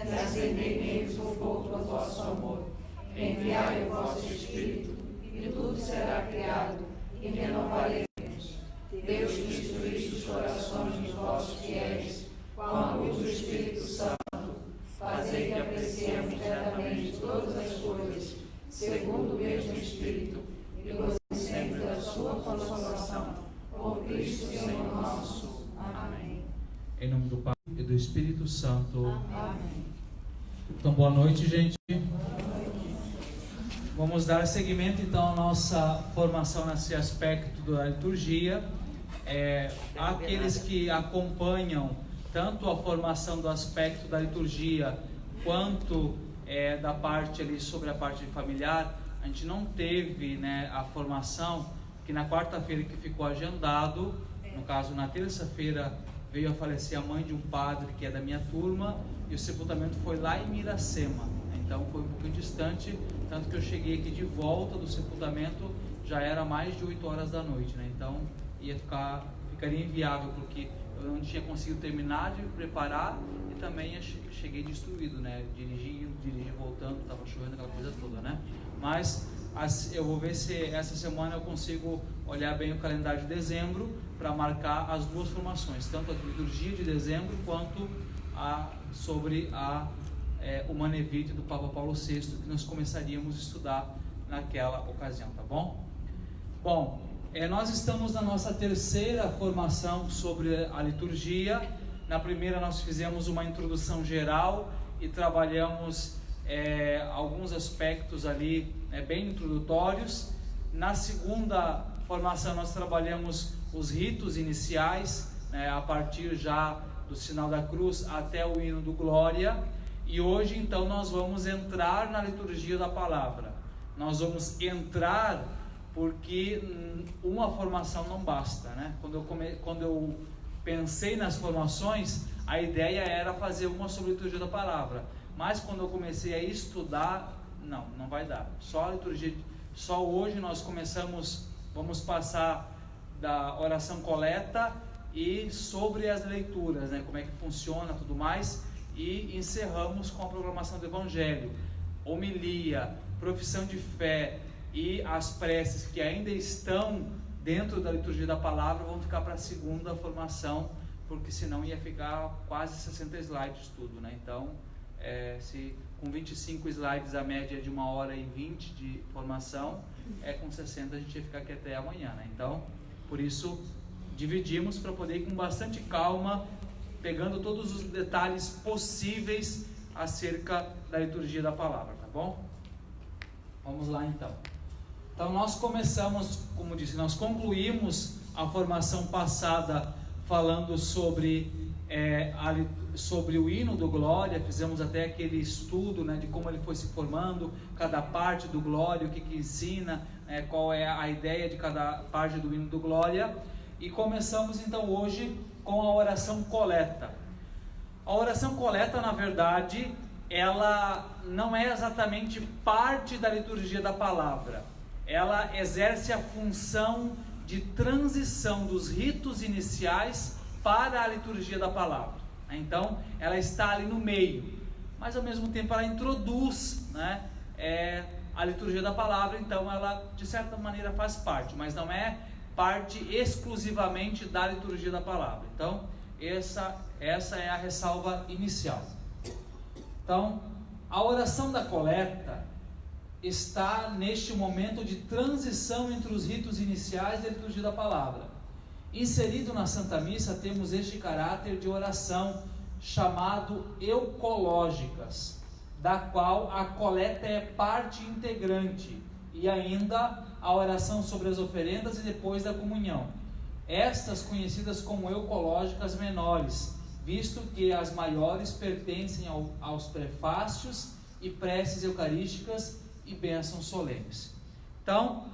e acendei neles o fogo do vosso amor. Enviai o vosso Espírito, e tudo será criado, e renovaremos. Deus que instruíste os corações dos vossos fiéis, com a luz do Espírito Santo, fazei que apreciemos retamente todas as coisas, segundo o mesmo Espírito, e gozemos sempre da sua consolação. Por Cristo Senhor nosso. Amém. Em nome do Pai e do Espírito Santo. Amém. Então, boa noite, gente. Vamos dar seguimento, então, à nossa formação nesse aspecto da liturgia. Aqueles que acompanham tanto a formação do aspecto da liturgia, quanto da parte ali sobre a parte familiar, a gente não teve, né, a formação, que na quarta-feira que ficou agendado, no caso na terça-feira, veio a falecer a mãe de um padre que é da minha turma, e o sepultamento foi lá em Miracema, então foi um pouquinho distante, tanto que eu cheguei aqui de volta do sepultamento, já era mais de 8 horas da noite, né? Então ficaria inviável, porque eu não tinha conseguido terminar de preparar, e também cheguei destruído, né? Dirigi voltando, estava chovendo, aquela coisa toda, né? Mas eu vou ver se essa semana eu consigo olhar bem o calendário de dezembro para marcar as duas formações, tanto a liturgia de dezembro quanto sobre o Manevite do Papa Paulo VI, que nós começaríamos a estudar naquela ocasião, tá bom? Bom, nós estamos na nossa terceira formação sobre a liturgia. Na primeira nós fizemos uma introdução geral e trabalhamos alguns aspectos ali bem introdutórios. Na segunda formação nós trabalhamos os ritos iniciais, a partir já do sinal da cruz até o hino do Glória. E hoje então nós vamos entrar na liturgia da palavra. Nós vamos entrar porque uma formação não basta, né? Quando eu pensei nas formações, a ideia era fazer uma sobre a liturgia da palavra. Mas quando eu comecei a estudar, não vai dar. Só hoje nós vamos passar da oração coleta e sobre as leituras, né? Como é que funciona, tudo mais. E encerramos com a programação do Evangelho, homilia, profissão de fé e as preces que ainda estão dentro da liturgia da palavra vão ficar para a segunda formação, porque senão ia ficar quase 60 slides tudo, né? Então, se com 25 slides a média é de 1h20 de formação, com 60 a gente ia ficar aqui até amanhã, né? Então, por isso, dividimos para poder ir com bastante calma, pegando todos os detalhes possíveis acerca da liturgia da palavra, tá bom? Vamos lá então. Então nós começamos, como disse, nós concluímos a formação passada falando sobre o hino do Glória. Fizemos até aquele estudo, né, de como ele foi se formando, cada parte do Glória, o que ensina, qual é a ideia de cada parte do hino do Glória. E começamos então hoje com a oração coleta. A oração coleta, na verdade, ela não é exatamente parte da liturgia da palavra. Ela exerce a função de transição dos ritos iniciais para a liturgia da palavra. Então, ela está ali no meio, mas ao mesmo tempo ela introduz, né, a liturgia da palavra. Então, ela de certa maneira faz parte, mas não é parte exclusivamente da liturgia da palavra. Então, essa é a ressalva inicial. Então, a oração da coleta está neste momento de transição entre os ritos iniciais da liturgia da palavra. Inserido na Santa Missa temos este caráter de oração chamado eucológicas, da qual a coleta é parte integrante, e ainda a oração sobre as oferendas e depois da comunhão. Estas conhecidas como eucológicas menores, visto que as maiores pertencem aos prefácios e preces eucarísticas e bênçãos solenes. Então,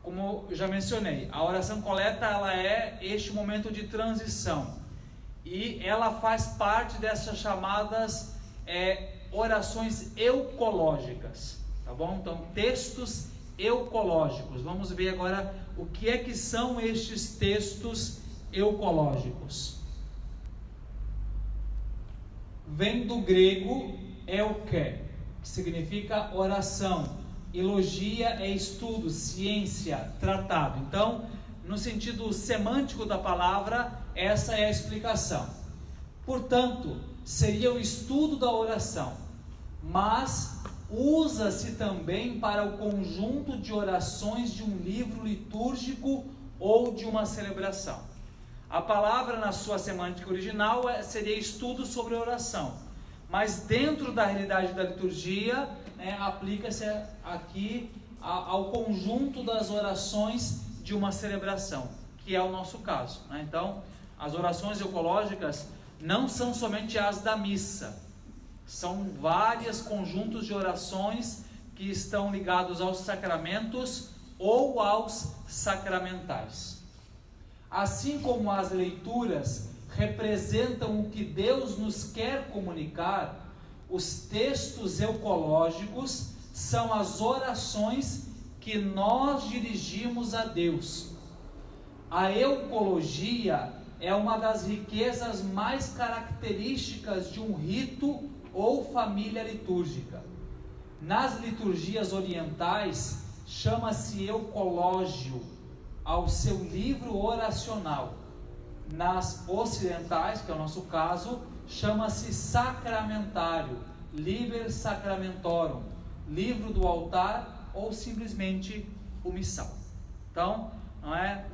como eu já mencionei, a oração coleta ela é este momento de transição e ela faz parte dessas chamadas orações eucológicas, tá bom? Então, textos eucológicos. Vamos ver agora o que são estes textos eucológicos. vem do grego euké, que significa oração. E logia é estudo, ciência, tratado. Então, no sentido semântico da palavra, essa é a explicação. Portanto, seria o estudo da oração, mas usa-se também para o conjunto de orações de um livro litúrgico ou de uma celebração. A palavra, na sua semântica original, seria estudo sobre oração, mas dentro da realidade da liturgia, aplica-se aqui ao conjunto das orações de uma celebração, que é o nosso caso. Então, as orações eucológicas não são somente as da missa, são vários conjuntos de orações que estão ligados aos sacramentos ou aos sacramentais. Assim como as leituras representam o que Deus nos quer comunicar, os textos eucológicos são as orações que nós dirigimos a Deus. A eucologia é uma das riquezas mais características de um rito ou família litúrgica. Nas liturgias orientais, chama-se eucológio ao seu livro oracional. Nas ocidentais, que é o nosso caso, chama-se sacramentário, liber sacramentorum, livro do altar ou simplesmente o missal. Então,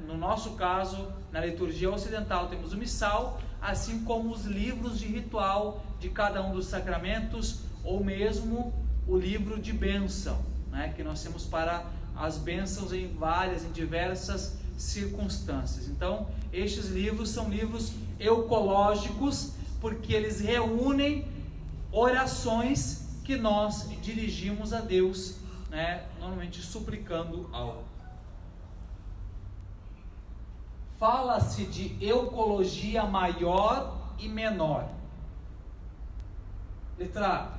no nosso caso, na liturgia ocidental temos o missal, assim como os livros de ritual de cada um dos sacramentos, ou mesmo o livro de bênção, que nós temos para as bênçãos em diversas circunstâncias. Então, estes livros são livros eucológicos, porque eles reúnem orações que nós dirigimos a Deus, normalmente suplicando algo. Fala-se de eucologia maior e menor. Letra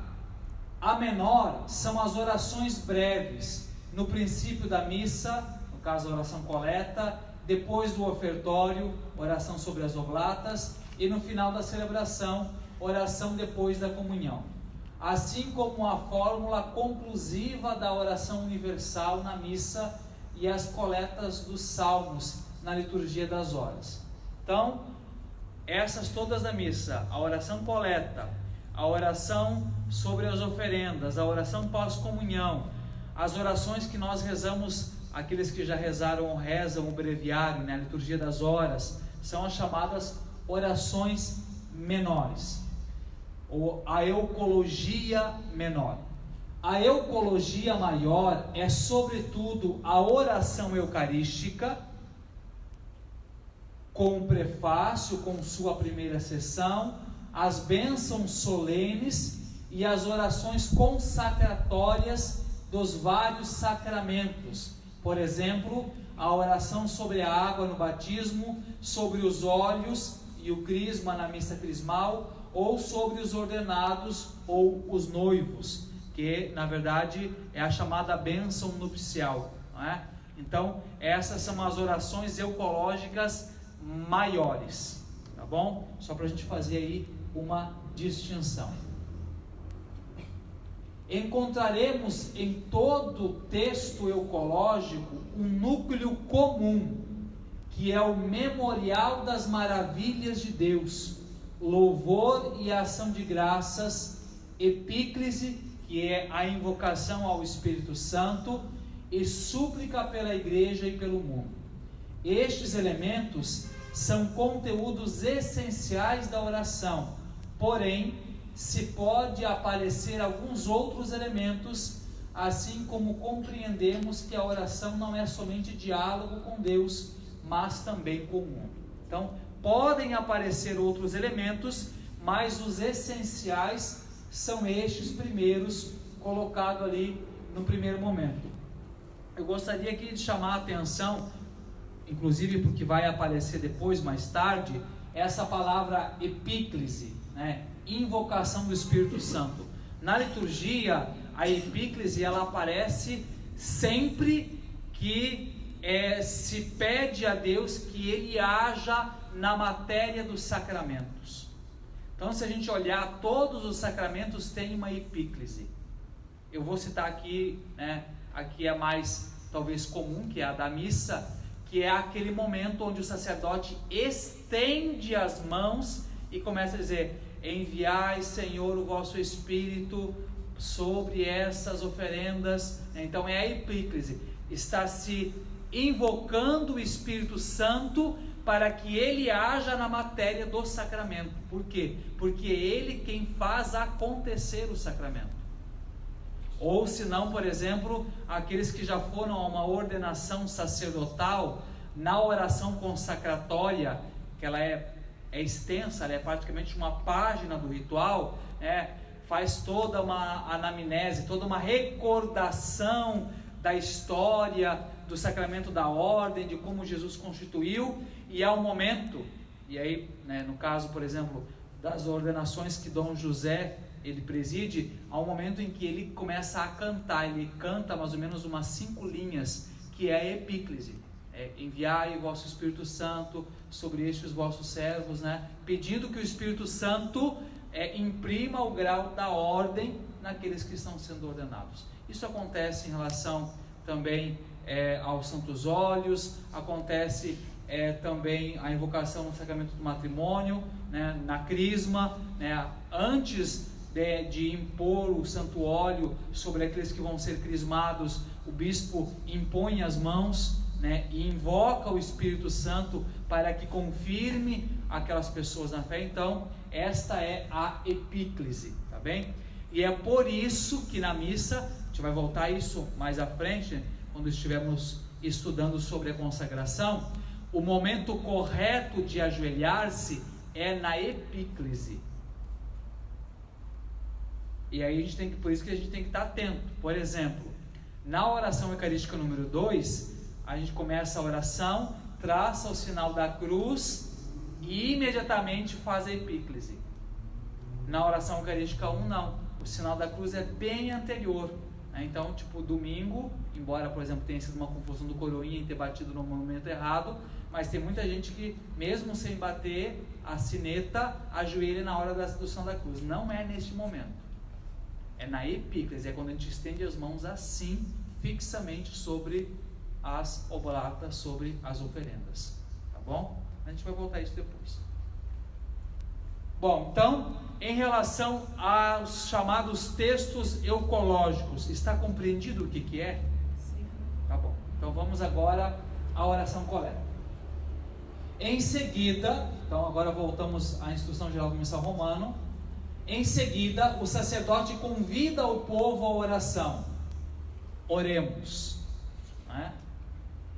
A. A menor são as orações breves, no princípio da missa, no caso a oração coleta, depois do ofertório, oração sobre as oblatas, e no final da celebração, oração depois da comunhão. Assim como a fórmula conclusiva da oração universal na missa e as coletas dos salmos na liturgia das horas. Então, essas todas da missa, a oração coleta, a oração sobre as oferendas, a oração pós-comunhão, as orações que nós rezamos, aqueles que já rezaram ou rezam o breviário, a liturgia das horas, são as chamadas orações menores, ou a eucologia menor. A eucologia maior é sobretudo a oração eucarística, com o prefácio, com sua primeira sessão, as bênçãos solenes e as orações consacratórias dos vários sacramentos. Por exemplo, a oração sobre a água no batismo, sobre os óleos e o crisma na missa crismal, ou sobre os ordenados ou os noivos, que na verdade é a chamada bênção nupcial, não é? Então, essas são as orações eucológicas maiores, tá bom? Só para a gente fazer aí uma distinção. Encontraremos em todo texto eucológico um núcleo comum, que é o memorial das maravilhas de Deus, louvor e ação de graças, epíclise, que é a invocação ao Espírito Santo, e súplica pela igreja e pelo mundo. Estes elementos são conteúdos essenciais da oração, porém, se pode aparecer alguns outros elementos, assim como compreendemos que a oração não é somente diálogo com Deus, mas também com o mundo. Então, podem aparecer outros elementos, mas os essenciais são estes primeiros, colocados ali no primeiro momento. Eu gostaria aqui de chamar a atenção, inclusive porque vai aparecer depois, mais tarde, essa palavra epíclise, invocação do Espírito Santo. Na liturgia, a epíclise ela aparece sempre que se pede a Deus que Ele haja na matéria dos sacramentos. Então, se a gente olhar, todos os sacramentos têm uma epíclise. Eu vou citar aqui, aqui é mais talvez comum, que é a da missa, que é aquele momento onde o sacerdote estende as mãos e começa a dizer: enviai, Senhor, o vosso Espírito sobre essas oferendas. Então é a epíclise, está se invocando o Espírito Santo para que ele haja na matéria do sacramento. Por quê? Porque é ele quem faz acontecer o sacramento. Ou se não, por exemplo, aqueles que já foram a uma ordenação sacerdotal, na oração consacratória, que ela é extensa, ela é praticamente uma página do ritual, faz toda uma anamnese, toda uma recordação da história do sacramento da ordem, de como Jesus constituiu, e há um momento, e aí, no caso, por exemplo, das ordenações que Dom José ele preside, há um momento em que ele começa a cantar, ele canta mais ou menos umas 5 linhas, que é a epíclise. Enviai o vosso Espírito Santo sobre estes vossos servos, pedindo que o Espírito Santo imprima o grau da ordem naqueles que estão sendo ordenados. Isso acontece em relação também aos santos óleos, acontece também a invocação no sacramento do matrimônio, na crisma, antes de impor o santo óleo sobre aqueles que vão ser crismados, o bispo impõe as mãos, e invoca o Espírito Santo para que confirme aquelas pessoas na fé. Então, esta é a epíclise, tá bem? E é por isso que na missa, a gente vai voltar a isso mais à frente, quando estivermos estudando sobre a consagração, o momento correto de ajoelhar-se é na epíclise. E aí por isso que a gente tem que estar atento. Por exemplo, na oração eucarística número 2, a gente começa a oração, traça o sinal da cruz e imediatamente faz a epíclise. Na oração eucarística 1 não, o sinal da cruz é bem anterior. Então, domingo, embora, por exemplo, tenha sido uma confusão do coroinha em ter batido no momento errado, mas tem muita gente que, mesmo sem bater a sineta, ajoelha na hora do sinal da cruz. Não é neste momento, é na epíclise, é quando a gente estende as mãos assim, fixamente sobre as oblatas, sobre as oferendas, tá bom? A gente vai voltar a isso depois. Bom, então, em relação aos chamados textos eucológicos, está compreendido o que é? Sim. Tá bom, então vamos agora à oração coleta. Em seguida, então agora voltamos à instrução geral do missal romano. Em seguida, o sacerdote convida o povo à oração. Oremos,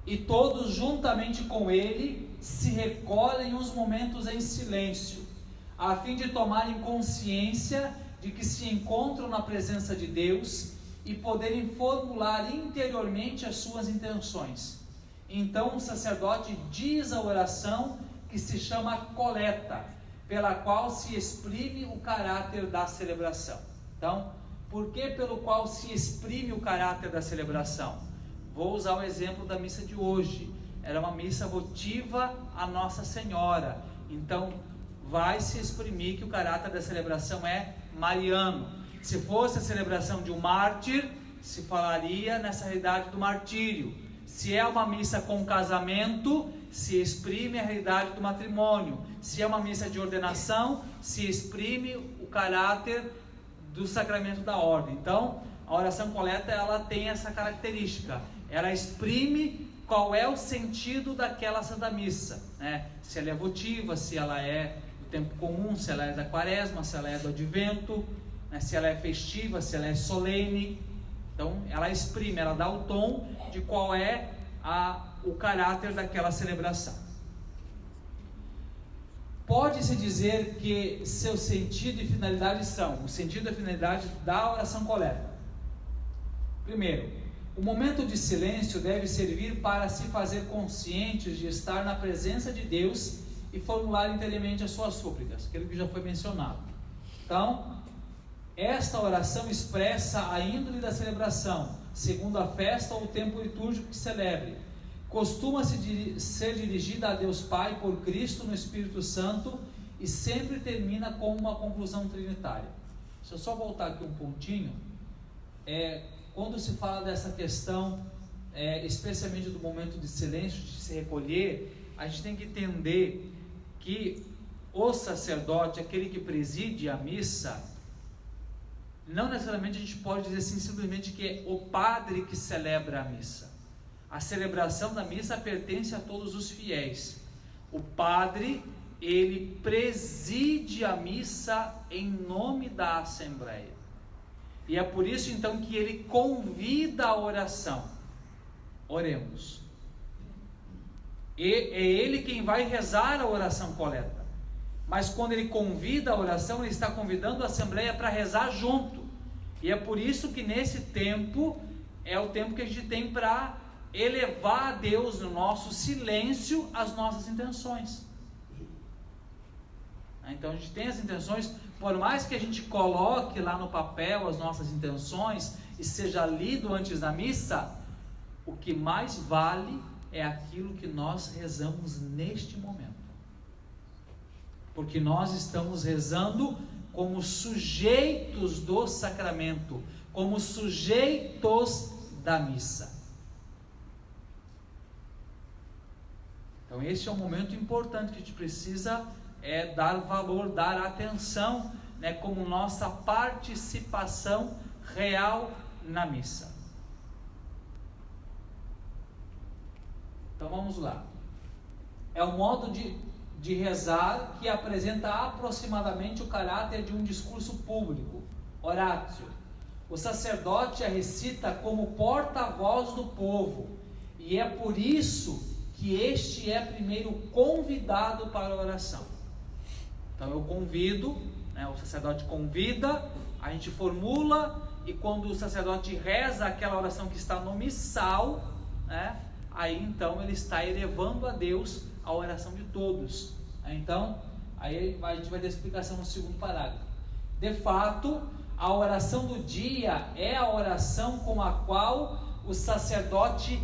e todos juntamente com ele se recolhem uns momentos em silêncio, a fim de tomarem consciência de que se encontram na presença de Deus e poderem formular interiormente as suas intenções. Então o sacerdote diz a oração que se chama coleta, pela qual se exprime o caráter da celebração. Então, por que pelo qual se exprime o caráter da celebração? Vou usar o exemplo da missa de hoje. Era uma missa votiva a Nossa Senhora. Então, vai se exprimir que o caráter da celebração é mariano. Se fosse a celebração de um mártir, se falaria nessa realidade do martírio. Se é uma missa com casamento, se exprime a realidade do matrimônio. Se é uma missa de ordenação, se exprime o caráter do sacramento da ordem. Então, a oração coleta, ela tem essa característica. Ela exprime qual é o sentido daquela Santa Missa, se ela é votiva, se ela é do tempo comum, se ela é da quaresma, se ela é do advento, se ela é festiva, se ela é solene. Então ela exprime, ela dá o tom de qual é o caráter daquela celebração. Pode-se dizer que seu sentido e finalidade são: o sentido e a finalidade da oração coleta. Primeiro, o momento de silêncio deve servir para se fazer conscientes de estar na presença de Deus e formular interiormente as suas súplicas, aquilo que já foi mencionado. Então, esta oração expressa a índole da celebração, segundo a festa ou o tempo litúrgico que celebre. Costuma-se ser dirigida a Deus Pai por Cristo no Espírito Santo e sempre termina com uma conclusão trinitária. Deixa eu só voltar aqui um pontinho. Quando se fala dessa questão, especialmente do momento de silêncio, de se recolher, a gente tem que entender que o sacerdote, aquele que preside a missa, não necessariamente a gente pode dizer assim, simplesmente que é o padre que celebra a missa. A celebração da missa pertence a todos os fiéis. O padre, ele preside a missa em nome da Assembleia. E é por isso então que ele convida a oração. Oremos. E é ele quem vai rezar a oração coleta. Mas quando ele convida a oração, ele está convidando a Assembleia para rezar junto. E é por isso que nesse tempo, é o tempo que a gente tem para elevar a Deus no nosso silêncio as nossas intenções. Então a gente tem as intenções, por mais que a gente coloque lá no papel as nossas intenções e seja lido antes da missa, o que mais vale é aquilo que nós rezamos neste momento. Porque nós estamos rezando como sujeitos do sacramento, como sujeitos da missa. Então este é um momento importante que a gente precisa dar valor, dar atenção, como nossa participação real na missa. Então vamos lá. É um modo de rezar que apresenta aproximadamente o caráter de um discurso público, oratio. O sacerdote a recita como porta-voz do povo, e é por isso que este é primeiro convidado para a oração. Então eu convido, o sacerdote convida, a gente formula, e quando o sacerdote reza aquela oração que está no missal, aí então ele está elevando a Deus a oração de todos. Então, aí a gente vai ter explicação no segundo parágrafo. De fato, a oração do dia é a oração com a qual o sacerdote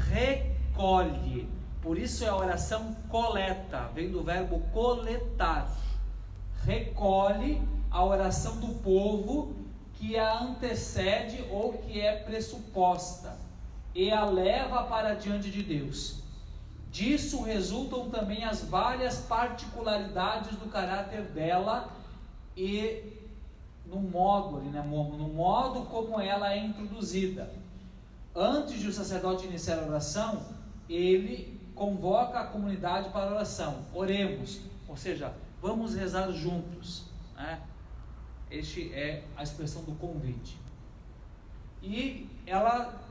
recolhe. Por isso é a oração coleta, vem do verbo coletar. Recolhe a oração do povo que a antecede ou que é pressuposta e a leva para diante de Deus. Disso resultam também as várias particularidades do caráter dela e no modo como ela é introduzida. Antes de o sacerdote iniciar a oração, ele convoca a comunidade para a oração. Oremos, ou seja, vamos rezar juntos. Este é a expressão do convite. E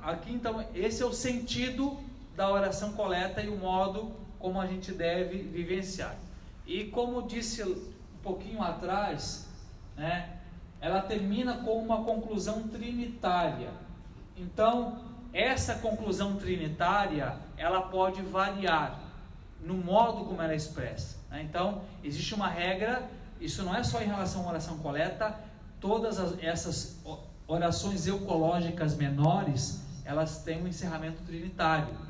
aqui então, esse é o sentido da oração coleta e o modo como a gente deve vivenciar. E como disse um pouquinho atrás, ela termina com uma conclusão trinitária. Então, essa conclusão trinitária, ela pode variar no modo como ela é expressa. Então, existe uma regra, isso não é só em relação à oração coleta, todas essas orações eucológicas menores, elas têm um encerramento trinitário.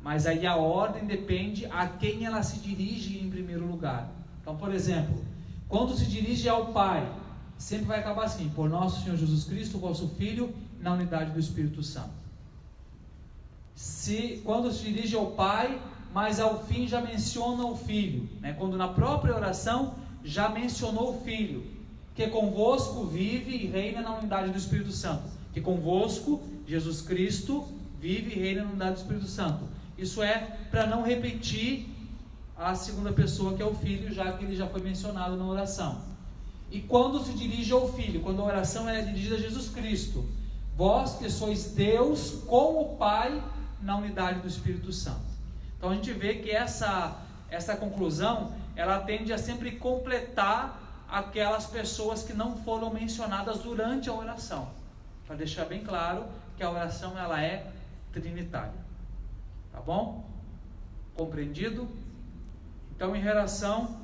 Mas aí a ordem depende a quem ela se dirige em primeiro lugar. Então, por exemplo, quando se dirige ao Pai, sempre vai acabar assim: por nosso Senhor Jesus Cristo, vosso Filho, na unidade do Espírito Santo. Quando se dirige ao Pai, mas ao fim já menciona o Filho, quando na própria oração já mencionou o Filho, que convosco vive e reina na unidade do Espírito Santo, que convosco, Jesus Cristo, vive e reina na unidade do Espírito Santo. Isso é para não repetir a segunda pessoa, que é o Filho, já que ele já foi mencionado na oração. E quando se dirige ao Filho, quando a oração é dirigida a Jesus Cristo, vós que sois Deus com o Pai na unidade do Espírito Santo. Então a gente vê que essa conclusão, ela tende a sempre completar aquelas pessoas que não foram mencionadas durante a oração, para deixar bem claro que a oração ela é trinitária. Tá bom? Compreendido? Então, em relação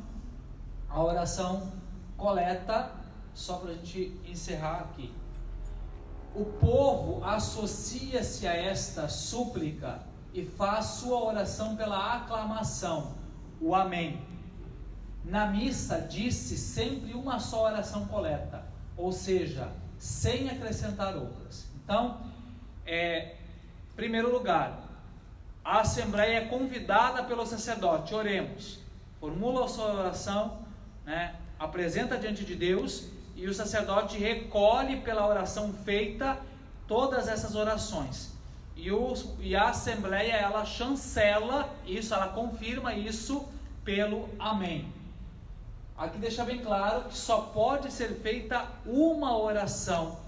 à oração coleta, só para a gente encerrar aqui, o povo associa-se a esta súplica e faz sua oração pela aclamação, o amém. na missa diz-se sempre uma só oração coleta, ou seja, sem acrescentar outras. Então, em primeiro lugar, a Assembleia é convidada pelo sacerdote, oremos, formula a sua oração, né, apresenta diante de Deus, e o sacerdote recolhe pela oração feita todas essas orações. E a Assembleia, ela chancela isso, ela confirma isso pelo amém. Aqui deixa bem claro que só pode ser feita uma oração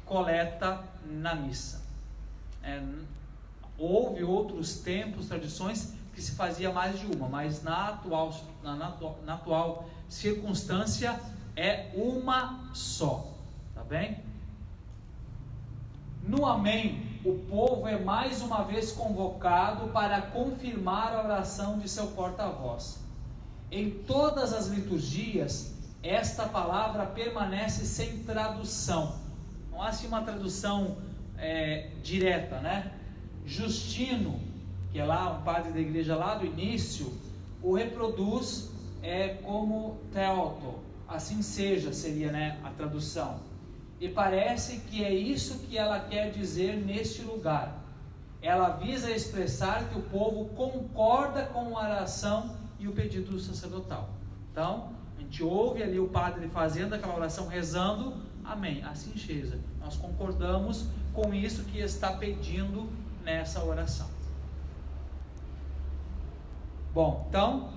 coleta na missa. Houve outros tempos, tradições que se fazia mais de uma, mas na atual circunstância é uma só, tá bem? No amém, o povo é mais uma vez convocado para confirmar a oração de seu porta-voz. Em todas as liturgias, esta palavra permanece sem tradução. Não há assim uma tradução direta, né? Justino, que é lá um padre da igreja lá do início, o reproduz como Theoto, assim seja, seria, né, a tradução. E parece que é isso que ela quer dizer neste lugar. Ela visa expressar que o povo concorda com a oração e o pedido sacerdotal. Então, a gente ouve ali o padre fazendo aquela oração, rezando, amém, assim seja. Nós concordamos com isso que está pedindo nessa oração. Bom, então,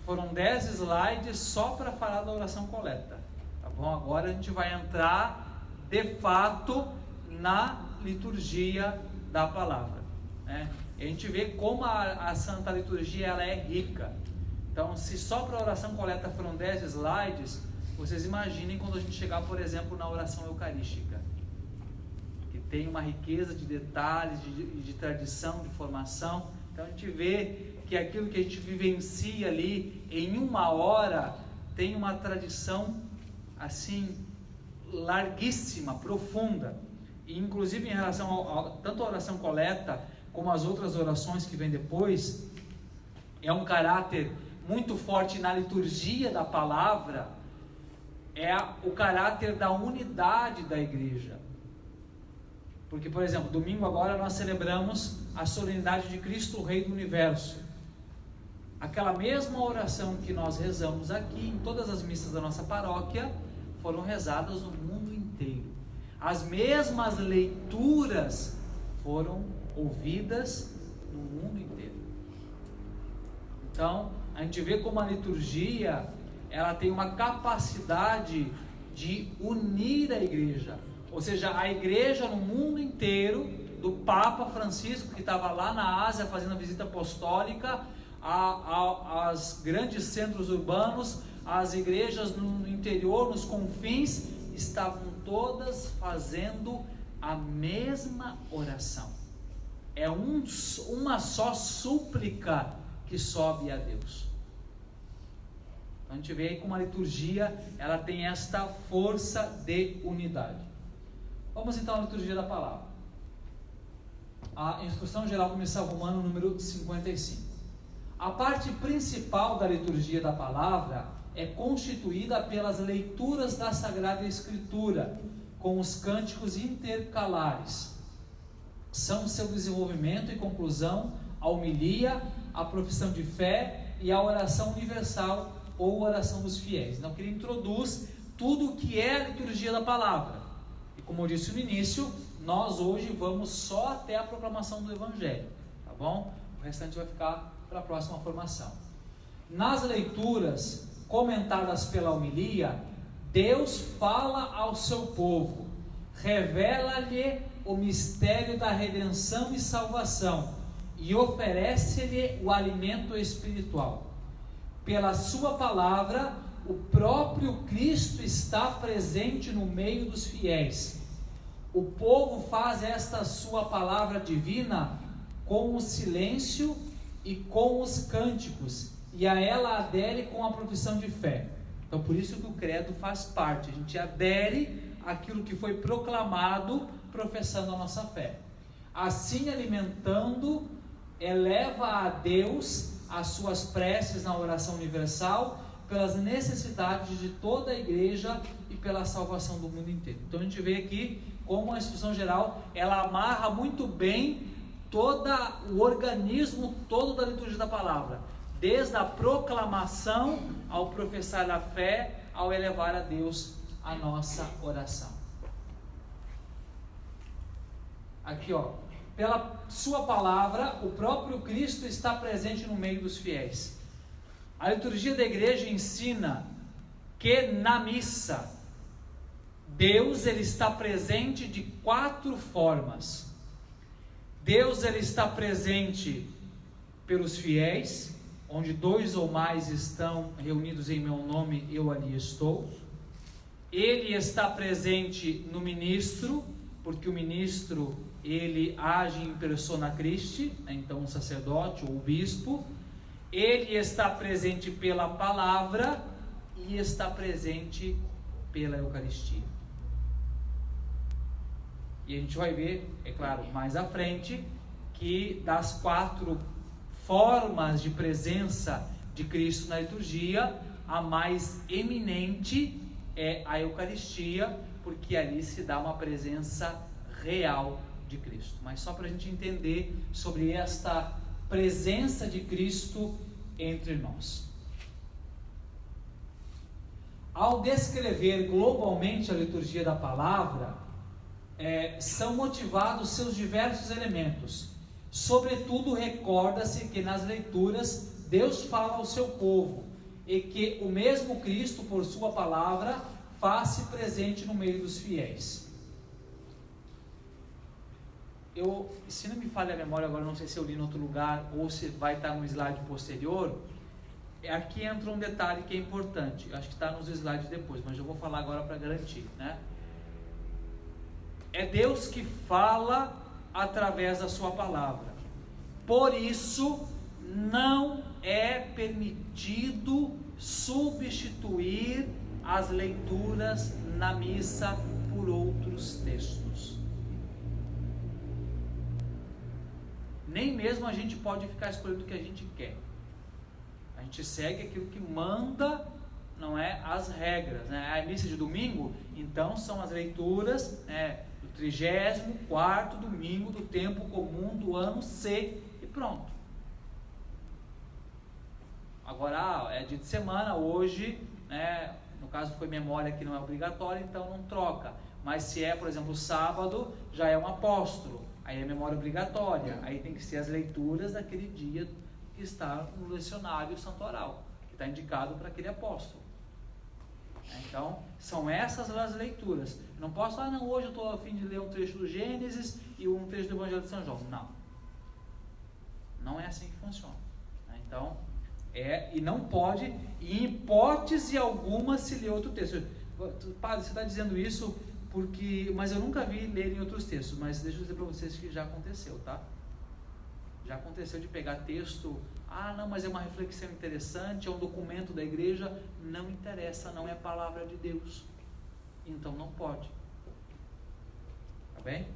foram 10 slides só para falar da oração coleta. Tá bom? Agora a gente vai entrar, de fato, na liturgia da palavra, né? E a gente vê como a Santa Liturgia ela é rica. Então, se só para a oração coleta foram 10 slides, vocês imaginem quando a gente chegar, por exemplo, na oração eucarística, que tem uma riqueza de detalhes, de tradição, de formação. Então a gente vê que aquilo que a gente vivencia ali em uma hora tem uma tradição assim larguíssima, profunda. E inclusive em relação tanto a oração coleta como as outras orações que vêm depois, é um caráter muito forte na liturgia da palavra, é o caráter da unidade da igreja. Porque, por exemplo, domingo agora nós celebramos a solenidade de Cristo, o Rei do Universo. Aquela mesma oração que nós rezamos aqui, em todas as missas da nossa paróquia, foram rezadas no mundo inteiro. As mesmas leituras foram ouvidas no mundo inteiro. Então, a gente vê como a liturgia, ela tem uma capacidade de unir a igreja. Ou seja, a igreja no mundo inteiro, do Papa Francisco, que estava lá na Ásia fazendo a visita apostólica, aos grandes centros urbanos, as igrejas no interior, nos confins, estavam todas fazendo a mesma oração. É uma só súplica que sobe a Deus. Então a gente vê aí como a liturgia ela tem esta força de unidade. Vamos então à liturgia da palavra. A instrução geral do missal romano número 55. A parte principal da liturgia da palavra é constituída pelas leituras da Sagrada Escritura, com os cânticos intercalares. São seu desenvolvimento e conclusão a homilia, a profissão de fé e a oração universal ou oração dos fiéis. Então, que ele introduz tudo o que é a liturgia da palavra. E como eu disse no início, nós hoje vamos só até a proclamação do Evangelho, tá bom? O restante vai ficar para a próxima formação. Nas leituras comentadas pela homilia, Deus fala ao seu povo, revela-lhe o mistério da redenção e salvação e oferece-lhe o alimento espiritual. Pela sua palavra, o próprio Cristo está presente no meio dos fiéis. O povo faz esta sua palavra divina com o silêncio e com os cânticos, e a ela adere com a profissão de fé. Então, por isso que o credo faz parte. A gente adere àquilo que foi proclamado, professando a nossa fé. Assim, alimentando, eleva a Deus as suas preces na oração universal, pelas necessidades de toda a igreja e pela salvação do mundo inteiro. Então a gente vê aqui como a instrução geral, ela amarra muito bem todo o organismo todo da liturgia da palavra, desde a proclamação ao professar a fé, ao elevar a Deus a nossa oração. Aqui, ó, pela sua palavra, o próprio Cristo está presente no meio dos fiéis. A liturgia da igreja ensina que na missa, Deus ele está presente de 4 formas. Deus ele está presente pelos fiéis, onde 2 ou mais estão reunidos em meu nome, eu ali estou. Ele está presente no ministro, porque o ministro ele age em persona Christi, então o sacerdote ou o bispo. Ele está presente pela palavra e está presente pela Eucaristia. E a gente vai ver, é claro, mais à frente, que das 4 formas de presença de Cristo na liturgia, a mais eminente é a Eucaristia, porque ali se dá uma presença real de Cristo. Mas só para a gente entender sobre esta presença de Cristo entre nós. Ao descrever globalmente a liturgia da palavra, são motivados seus diversos elementos. Sobretudo, recorda-se que nas leituras Deus fala ao seu povo e que o mesmo Cristo, por sua palavra, faz-se presente no meio dos fiéis. Se não me falha a memória agora, não sei se eu li em outro lugar ou se vai estar no slide posterior, aqui entra um detalhe que é importante, acho que está nos slides depois, mas eu vou falar agora para garantir, né? É Deus que fala através da sua palavra, por isso não é permitido substituir as leituras na missa por outros textos. Nem mesmo a gente pode ficar escolhendo o que a gente quer. A gente segue aquilo que manda, não é, as regras, né? A missa de domingo, então, são as leituras do 34º domingo do tempo comum do ano C e pronto. Agora, é dia de semana, hoje, né, no caso foi memória que não é obrigatória, então não troca. Mas se é, por exemplo, sábado, já é um apóstolo. Aí é memória obrigatória, aí tem que ser as leituras daquele dia que está no lecionário santoral, que está indicado para aquele apóstolo. Então, são essas as leituras. Não posso falar, não, hoje eu estou a fim de ler um trecho do Gênesis e um trecho do Evangelho de São João. Não. Não é assim que funciona. Então, e não pode, em hipótese alguma, se ler outro texto. Padre, você está dizendo isso mas eu nunca vi ler em outros textos, mas deixa eu dizer para vocês que já aconteceu, tá? Já aconteceu de pegar texto, não, mas é uma reflexão interessante, é um documento da igreja, não interessa, não é a palavra de Deus, então não pode, tá bem?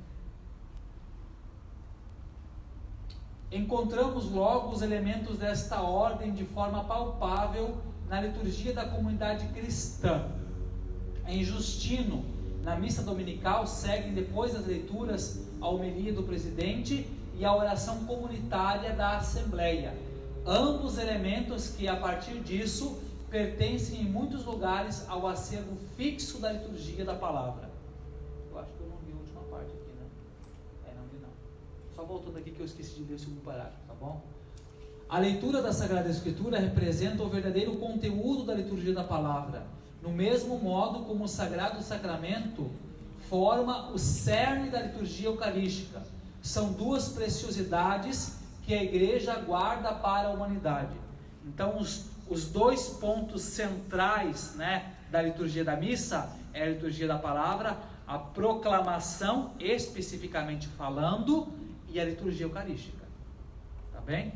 Encontramos logo os elementos desta ordem de forma palpável na liturgia da comunidade cristã. Em Justino, na missa dominical, seguem depois das leituras a homilia do presidente e a oração comunitária da assembleia. Ambos elementos que, a partir disso, pertencem em muitos lugares ao acervo fixo da liturgia da palavra. Eu acho que eu não vi a última parte aqui, né? Não vi não. Só voltando aqui que eu esqueci de ler o segundo parágrafo, tá bom? A leitura da Sagrada Escritura representa o verdadeiro conteúdo da liturgia da palavra, no mesmo modo como o Sagrado Sacramento forma o cerne da liturgia eucarística. São 2 preciosidades que a igreja guarda para a humanidade. Então, os 2 pontos centrais, né, da liturgia da missa é a liturgia da palavra, a proclamação, especificamente falando, e a liturgia eucarística. Tá bem?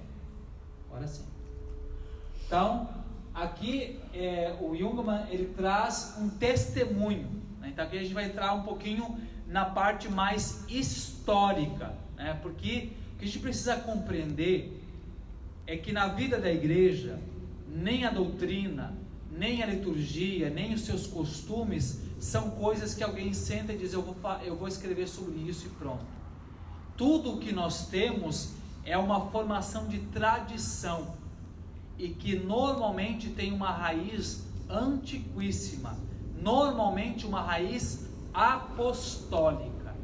Agora sim. Então, aqui o Jungmann ele traz um testemunho, né? Então aqui a gente vai entrar um pouquinho na parte mais histórica, né? Porque o que a gente precisa compreender é que na vida da igreja, nem a doutrina, nem a liturgia, nem os seus costumes são coisas que alguém senta e diz, eu vou escrever sobre isso e pronto. Tudo o que nós temos é uma formação de tradição, e que normalmente tem uma raiz antiquíssima, normalmente uma raiz apostólica.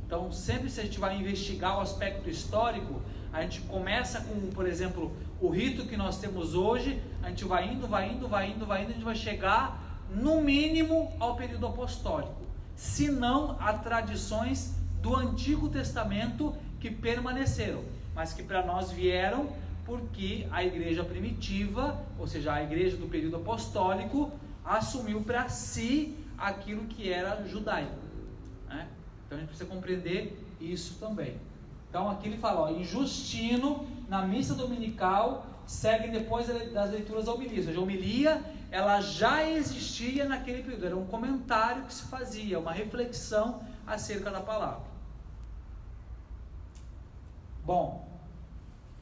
Então, sempre se a gente vai investigar o aspecto histórico, a gente começa com, por exemplo, o rito que nós temos hoje, a gente vai indo, a gente vai chegar, no mínimo, ao período apostólico, se não a tradições do Antigo Testamento que permaneceram, mas que para nós vieram porque a igreja primitiva, ou seja, a igreja do período apostólico, assumiu para si aquilo que era judaico, né? Então a gente precisa compreender isso também. Então aqui ele fala, em Justino, na missa dominical, segue depois das leituras da homilia. Ou seja, a homilia, ela já existia naquele período, era um comentário que se fazia, uma reflexão acerca da palavra. Bom,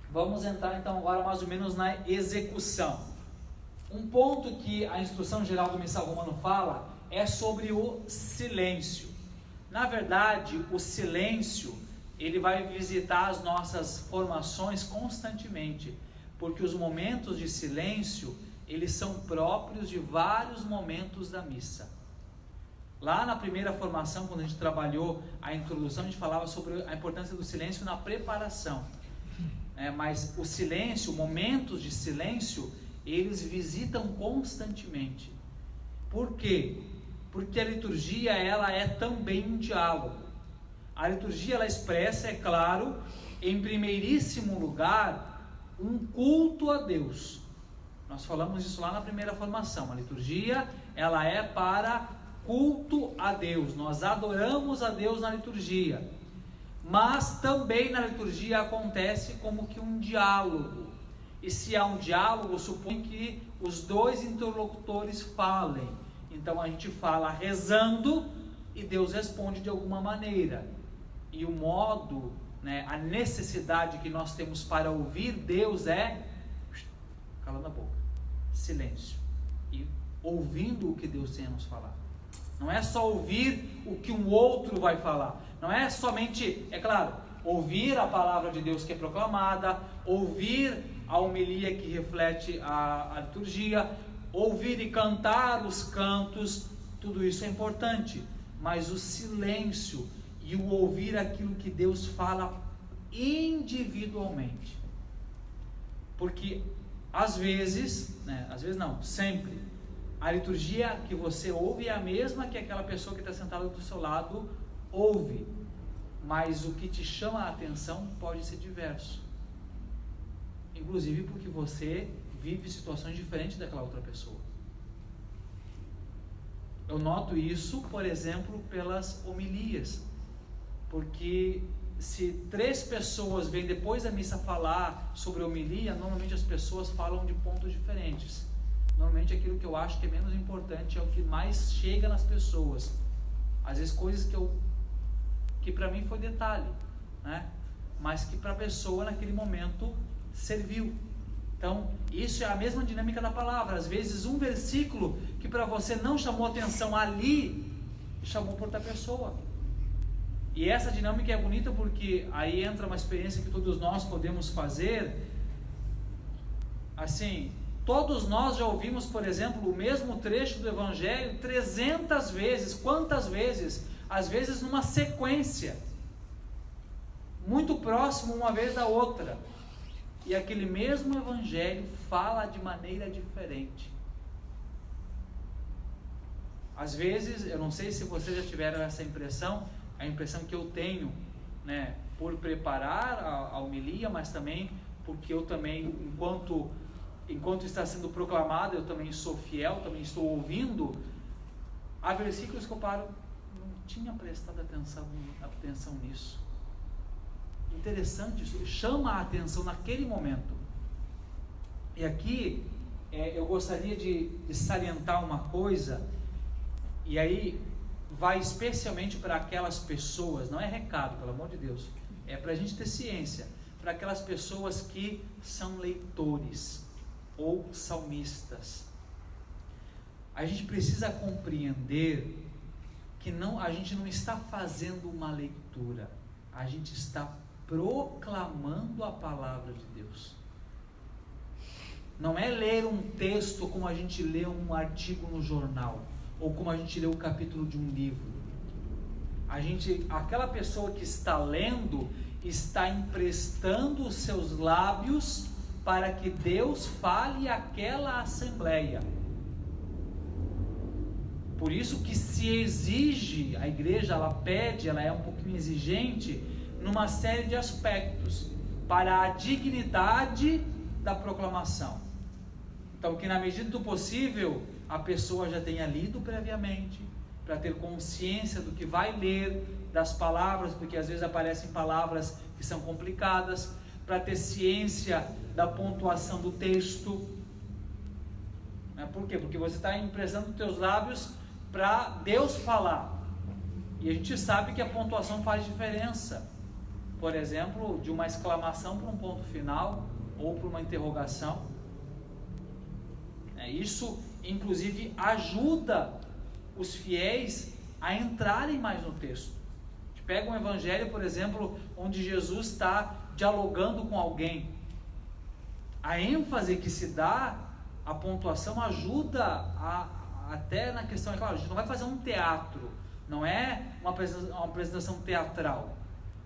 vamos entrar então agora mais ou menos na execução. Um ponto que a instrução geral do Missal Romano fala é sobre o silêncio. Na verdade, o silêncio, ele vai visitar as nossas formações constantemente, porque os momentos de silêncio, eles são próprios de vários momentos da missa. Lá na primeira formação, quando a gente trabalhou a introdução, a gente falava sobre a importância do silêncio na preparação. Mas o silêncio, momentos de silêncio, eles visitam constantemente. Por quê? Porque a liturgia, ela é também um diálogo. A liturgia, ela expressa, é claro, em primeiríssimo lugar, um culto a Deus. Nós falamos isso lá na primeira formação. A liturgia, ela é para culto a Deus. Nós adoramos a Deus na liturgia. Mas também na liturgia acontece como que um diálogo. E se há um diálogo, supõe que os dois interlocutores falem. Então a gente fala rezando e Deus responde de alguma maneira. E o modo, a necessidade que nós temos para ouvir Deus é calando a boca, silêncio, e ouvindo o que Deus tem a nos falar. Não é só ouvir o que um outro vai falar. Não é somente, é claro, ouvir a palavra de Deus que é proclamada, ouvir a homilia que reflete a liturgia, ouvir e cantar os cantos, tudo isso é importante. Mas o silêncio e o ouvir aquilo que Deus fala individualmente. Porque às vezes não, sempre, a liturgia que você ouve é a mesma que aquela pessoa que está sentada do seu lado ouve, mas o que te chama a atenção pode ser diverso, inclusive porque você vive situações diferentes daquela outra pessoa. Eu noto isso, por exemplo, pelas homilias, porque se 3 pessoas vêm depois da missa falar sobre a homilia, normalmente as pessoas falam de pontos diferentes. Normalmente aquilo que eu acho que é menos importante é o que mais chega nas pessoas. Às vezes coisas que para mim foi detalhe, mas que para a pessoa naquele momento serviu. Então, isso é a mesma dinâmica da palavra. Às vezes um versículo que para você não chamou atenção ali, chamou por outra pessoa. E essa dinâmica é bonita porque aí entra uma experiência que todos nós podemos fazer. Assim, todos nós já ouvimos, por exemplo, o mesmo trecho do Evangelho 300 vezes. Quantas vezes? Às vezes numa sequência, muito próximo uma vez da outra. E aquele mesmo Evangelho fala de maneira diferente. Às vezes, eu não sei se vocês já tiveram essa impressão, a impressão que eu tenho, por preparar a homilia, mas também porque eu também, enquanto está sendo proclamado, eu também sou fiel, também estou ouvindo, há versículos que eu paro, não tinha prestado atenção nisso. Interessante isso, chama a atenção naquele momento. E aqui eu gostaria de salientar uma coisa, e aí vai especialmente para aquelas pessoas, não é recado, pelo amor de Deus, é para a gente ter ciência, para aquelas pessoas que são leitores ou salmistas. A gente precisa compreender que a gente não está fazendo uma leitura, a gente está proclamando a palavra de Deus. Não é ler um texto como a gente lê um artigo no jornal, ou como a gente lê o capítulo de um livro. Aquela pessoa que está lendo, está emprestando os seus lábios para que Deus fale àquela assembleia. Por isso que se exige, a igreja ela pede, ela é um pouquinho exigente numa série de aspectos para a dignidade da proclamação. Então, que na medida do possível a pessoa já tenha lido previamente, para ter consciência do que vai ler, das palavras, porque às vezes aparecem palavras que são complicadas, para ter ciência da pontuação do texto. Por quê? Porque você está emprestando os teus lábios para Deus falar. E a gente sabe que a pontuação faz diferença. Por exemplo, de uma exclamação para um ponto final, ou para uma interrogação. Isso, inclusive, ajuda os fiéis a entrarem mais no texto. A gente pega um evangelho, por exemplo, onde Jesus está dialogando com alguém. A ênfase que se dá, a pontuação ajuda até na questão, é claro, a gente não vai fazer um teatro, não é uma apresentação teatral,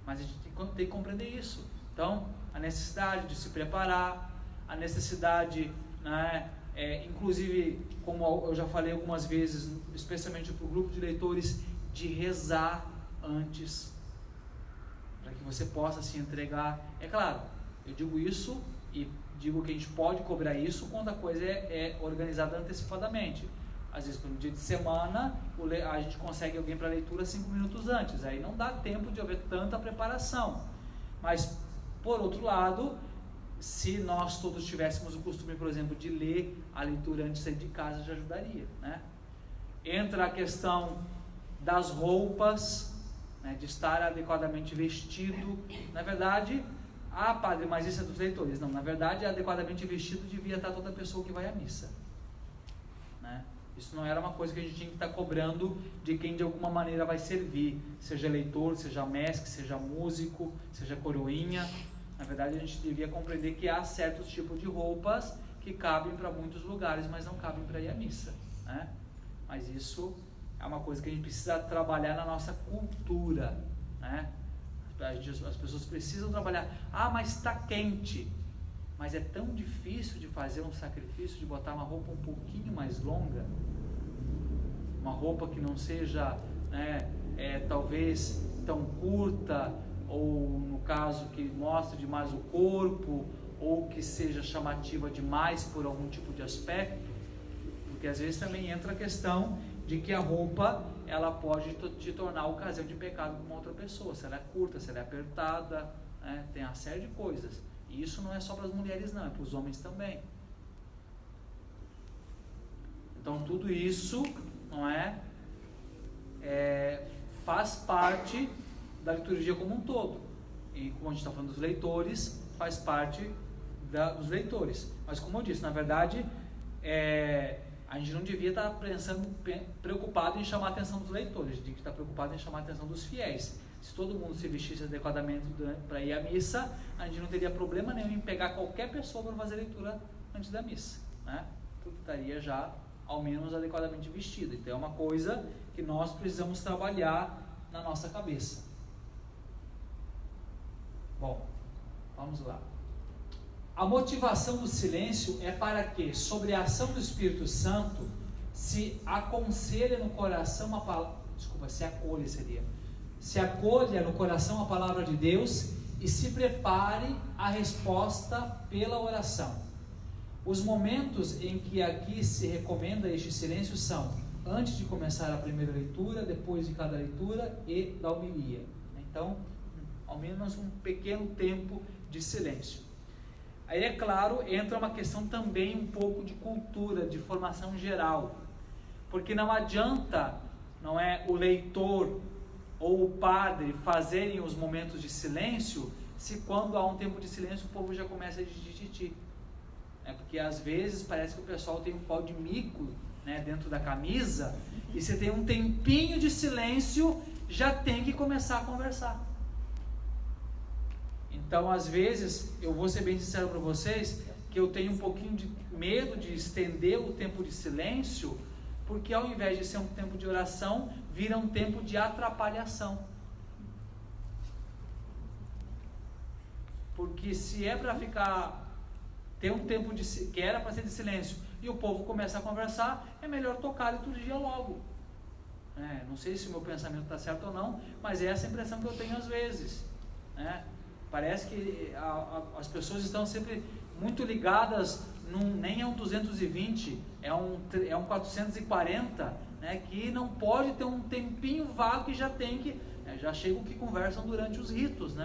mas a gente tem que compreender isso. Então, a necessidade de se preparar, a necessidade, né, inclusive, como eu já falei algumas vezes, especialmente para o grupo de leitores, de rezar antes, para que você possa se entregar. É claro, eu digo isso e digo que a gente pode cobrar isso quando a coisa é organizada antecipadamente. Às vezes, no dia de semana, a gente consegue alguém para leitura 5 minutos antes, aí não dá tempo de haver tanta preparação. Mas, por outro lado, se nós todos tivéssemos o costume, por exemplo, de ler a leitura antes de sair de casa, já ajudaria, né? Entra a questão das roupas, né, de estar adequadamente vestido. Na verdade, padre, mas isso é dos leitores. Não, na verdade, adequadamente vestido devia estar toda pessoa que vai à missa, né? Isso não era uma coisa que a gente tinha que estar cobrando de quem de alguma maneira vai servir, seja leitor, seja mestre, seja músico, seja coroinha. Na verdade, a gente devia compreender que há certos tipos de roupas que cabem para muitos lugares, mas não cabem para ir à missa, né? Mas isso é uma coisa que a gente precisa trabalhar na nossa cultura, né? As pessoas precisam trabalhar. Mas está quente. Mas é tão difícil de fazer um sacrifício, de botar uma roupa um pouquinho mais longa, uma roupa que não seja, né, talvez tão curta, ou no caso que mostre demais o corpo, ou que seja chamativa demais por algum tipo de aspecto, porque às vezes também entra a questão de que a roupa ela pode te tornar ocasião de pecado com uma outra pessoa, se ela é curta, se ela é apertada, né? Tem uma série de coisas, e isso não é só para as mulheres não, é para os homens também. Então tudo isso não faz parte da liturgia como um todo, e como a gente está falando dos leitores, faz parte dos leitores. Mas como eu disse, na verdade, a gente não devia estar preocupado em chamar a atenção dos leitores, a gente tem que estar preocupado em chamar a atenção dos fiéis. Se todo mundo se vestisse adequadamente para ir à missa, a gente não teria problema nenhum em pegar qualquer pessoa para fazer leitura antes da missa, né? Porque estaria já ao menos adequadamente vestida. Então é uma coisa que nós precisamos trabalhar na nossa cabeça. Bom, vamos lá. A motivação do silêncio é para que, sobre a ação do Espírito Santo, se aconselhe no coração a palavra... se acolha no coração a palavra de Deus e se prepare a resposta pela oração. Os momentos em que aqui se recomenda este silêncio são antes de começar a primeira leitura, depois de cada leitura e da homilia. Então, ao menos um pequeno tempo de silêncio. Aí, é claro, entra uma questão também um pouco de cultura, de formação geral, porque não adianta, o leitor ou o padre fazerem os momentos de silêncio se quando há um tempo de silêncio o povo já começa a tititi. Porque às vezes parece que o pessoal tem um pau de mico, né, dentro da camisa, e você tem um tempinho de silêncio, já tem que começar a conversar. Então, às vezes, eu vou ser bem sincero para vocês, que eu tenho um pouquinho de medo de estender o tempo de silêncio, porque ao invés de ser um tempo de oração, vira um tempo de atrapalhação. Porque se é para ter um tempo que era para ser de silêncio, e o povo começa a conversar, é melhor tocar a liturgia logo. Não sei se o meu pensamento está certo ou não, mas é essa a impressão que eu tenho às vezes. Parece que as pessoas estão sempre muito ligadas, nem é um 220, é um 440, que não pode ter um tempinho vago que já tem que, já chegam que conversam durante os ritos,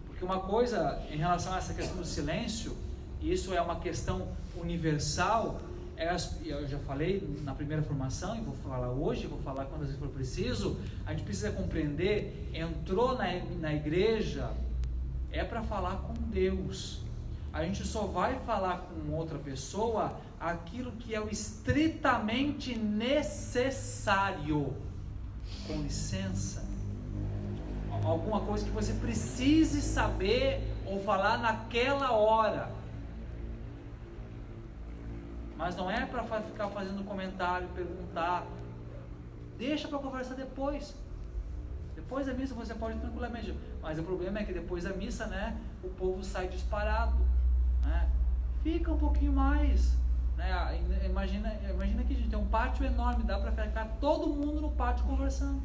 Porque uma coisa em relação a essa questão do silêncio, e isso é uma questão universal, eu já falei na primeira formação, e vou falar hoje, vou falar quando às vezes for preciso, a gente precisa compreender, entrou na igreja, é para falar com Deus. A gente só vai falar com outra pessoa aquilo que é o estritamente necessário. Com licença. Alguma coisa que você precise saber ou falar naquela hora. Mas não é para ficar fazendo comentário, perguntar. Deixa para conversar depois. Depois da missa você pode tranquilamente. Mas o problema é que depois da missa, o povo sai disparado. Fica um pouquinho mais. Imagina que a gente tem um pátio enorme, dá para ficar todo mundo no pátio conversando.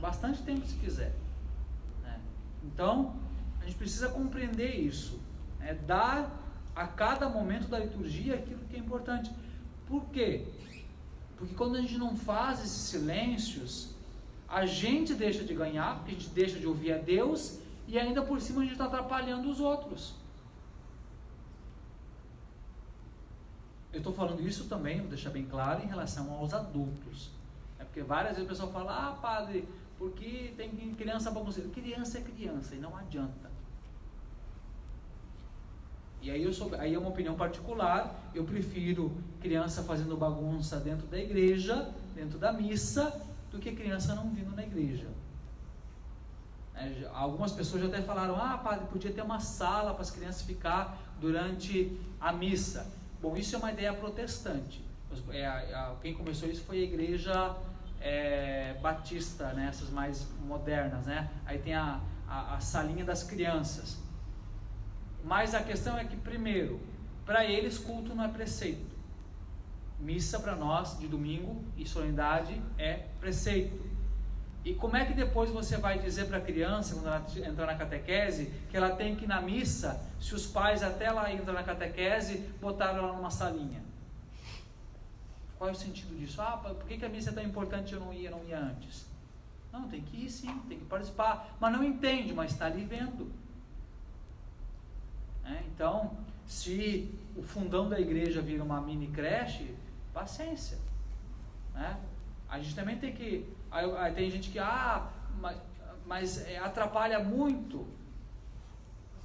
Bastante tempo se quiser. Então, a gente precisa compreender isso. Dar a cada momento da liturgia aquilo que é importante. Por quê? Porque quando a gente não faz esses silêncios, a gente deixa de ganhar, porque a gente deixa de ouvir a Deus, e ainda por cima a gente está atrapalhando os outros. Eu estou falando isso também, vou deixar bem claro, em relação aos adultos. Porque várias vezes o pessoal fala, padre, porque tem criança bagunceira. Criança é criança e não adianta. E aí é uma opinião particular, eu prefiro criança fazendo bagunça dentro da igreja, dentro da missa, do que criança não vindo na igreja. Algumas pessoas já até falaram, padre, podia ter uma sala para as crianças ficar durante a missa. Bom, isso é uma ideia protestante. Quem começou isso foi a igreja batista, essas mais modernas, Aí tem a salinha das crianças. Mas a questão é que, primeiro, para eles culto não é preceito. Missa para nós, de domingo, e solenidade é preceito. E como é que depois você vai dizer para a criança, quando ela entrar na catequese, que ela tem que ir na missa, se os pais até ela entrar na catequese, botaram ela numa salinha? Qual é o sentido disso? Por que a missa é tão importante e eu não ia antes? Não, tem que ir sim, tem que participar. Mas não entende, mas está ali vendo. Então, se o fundão da igreja vira uma mini creche, paciência. A gente também tem que... Aí tem gente que, mas atrapalha muito.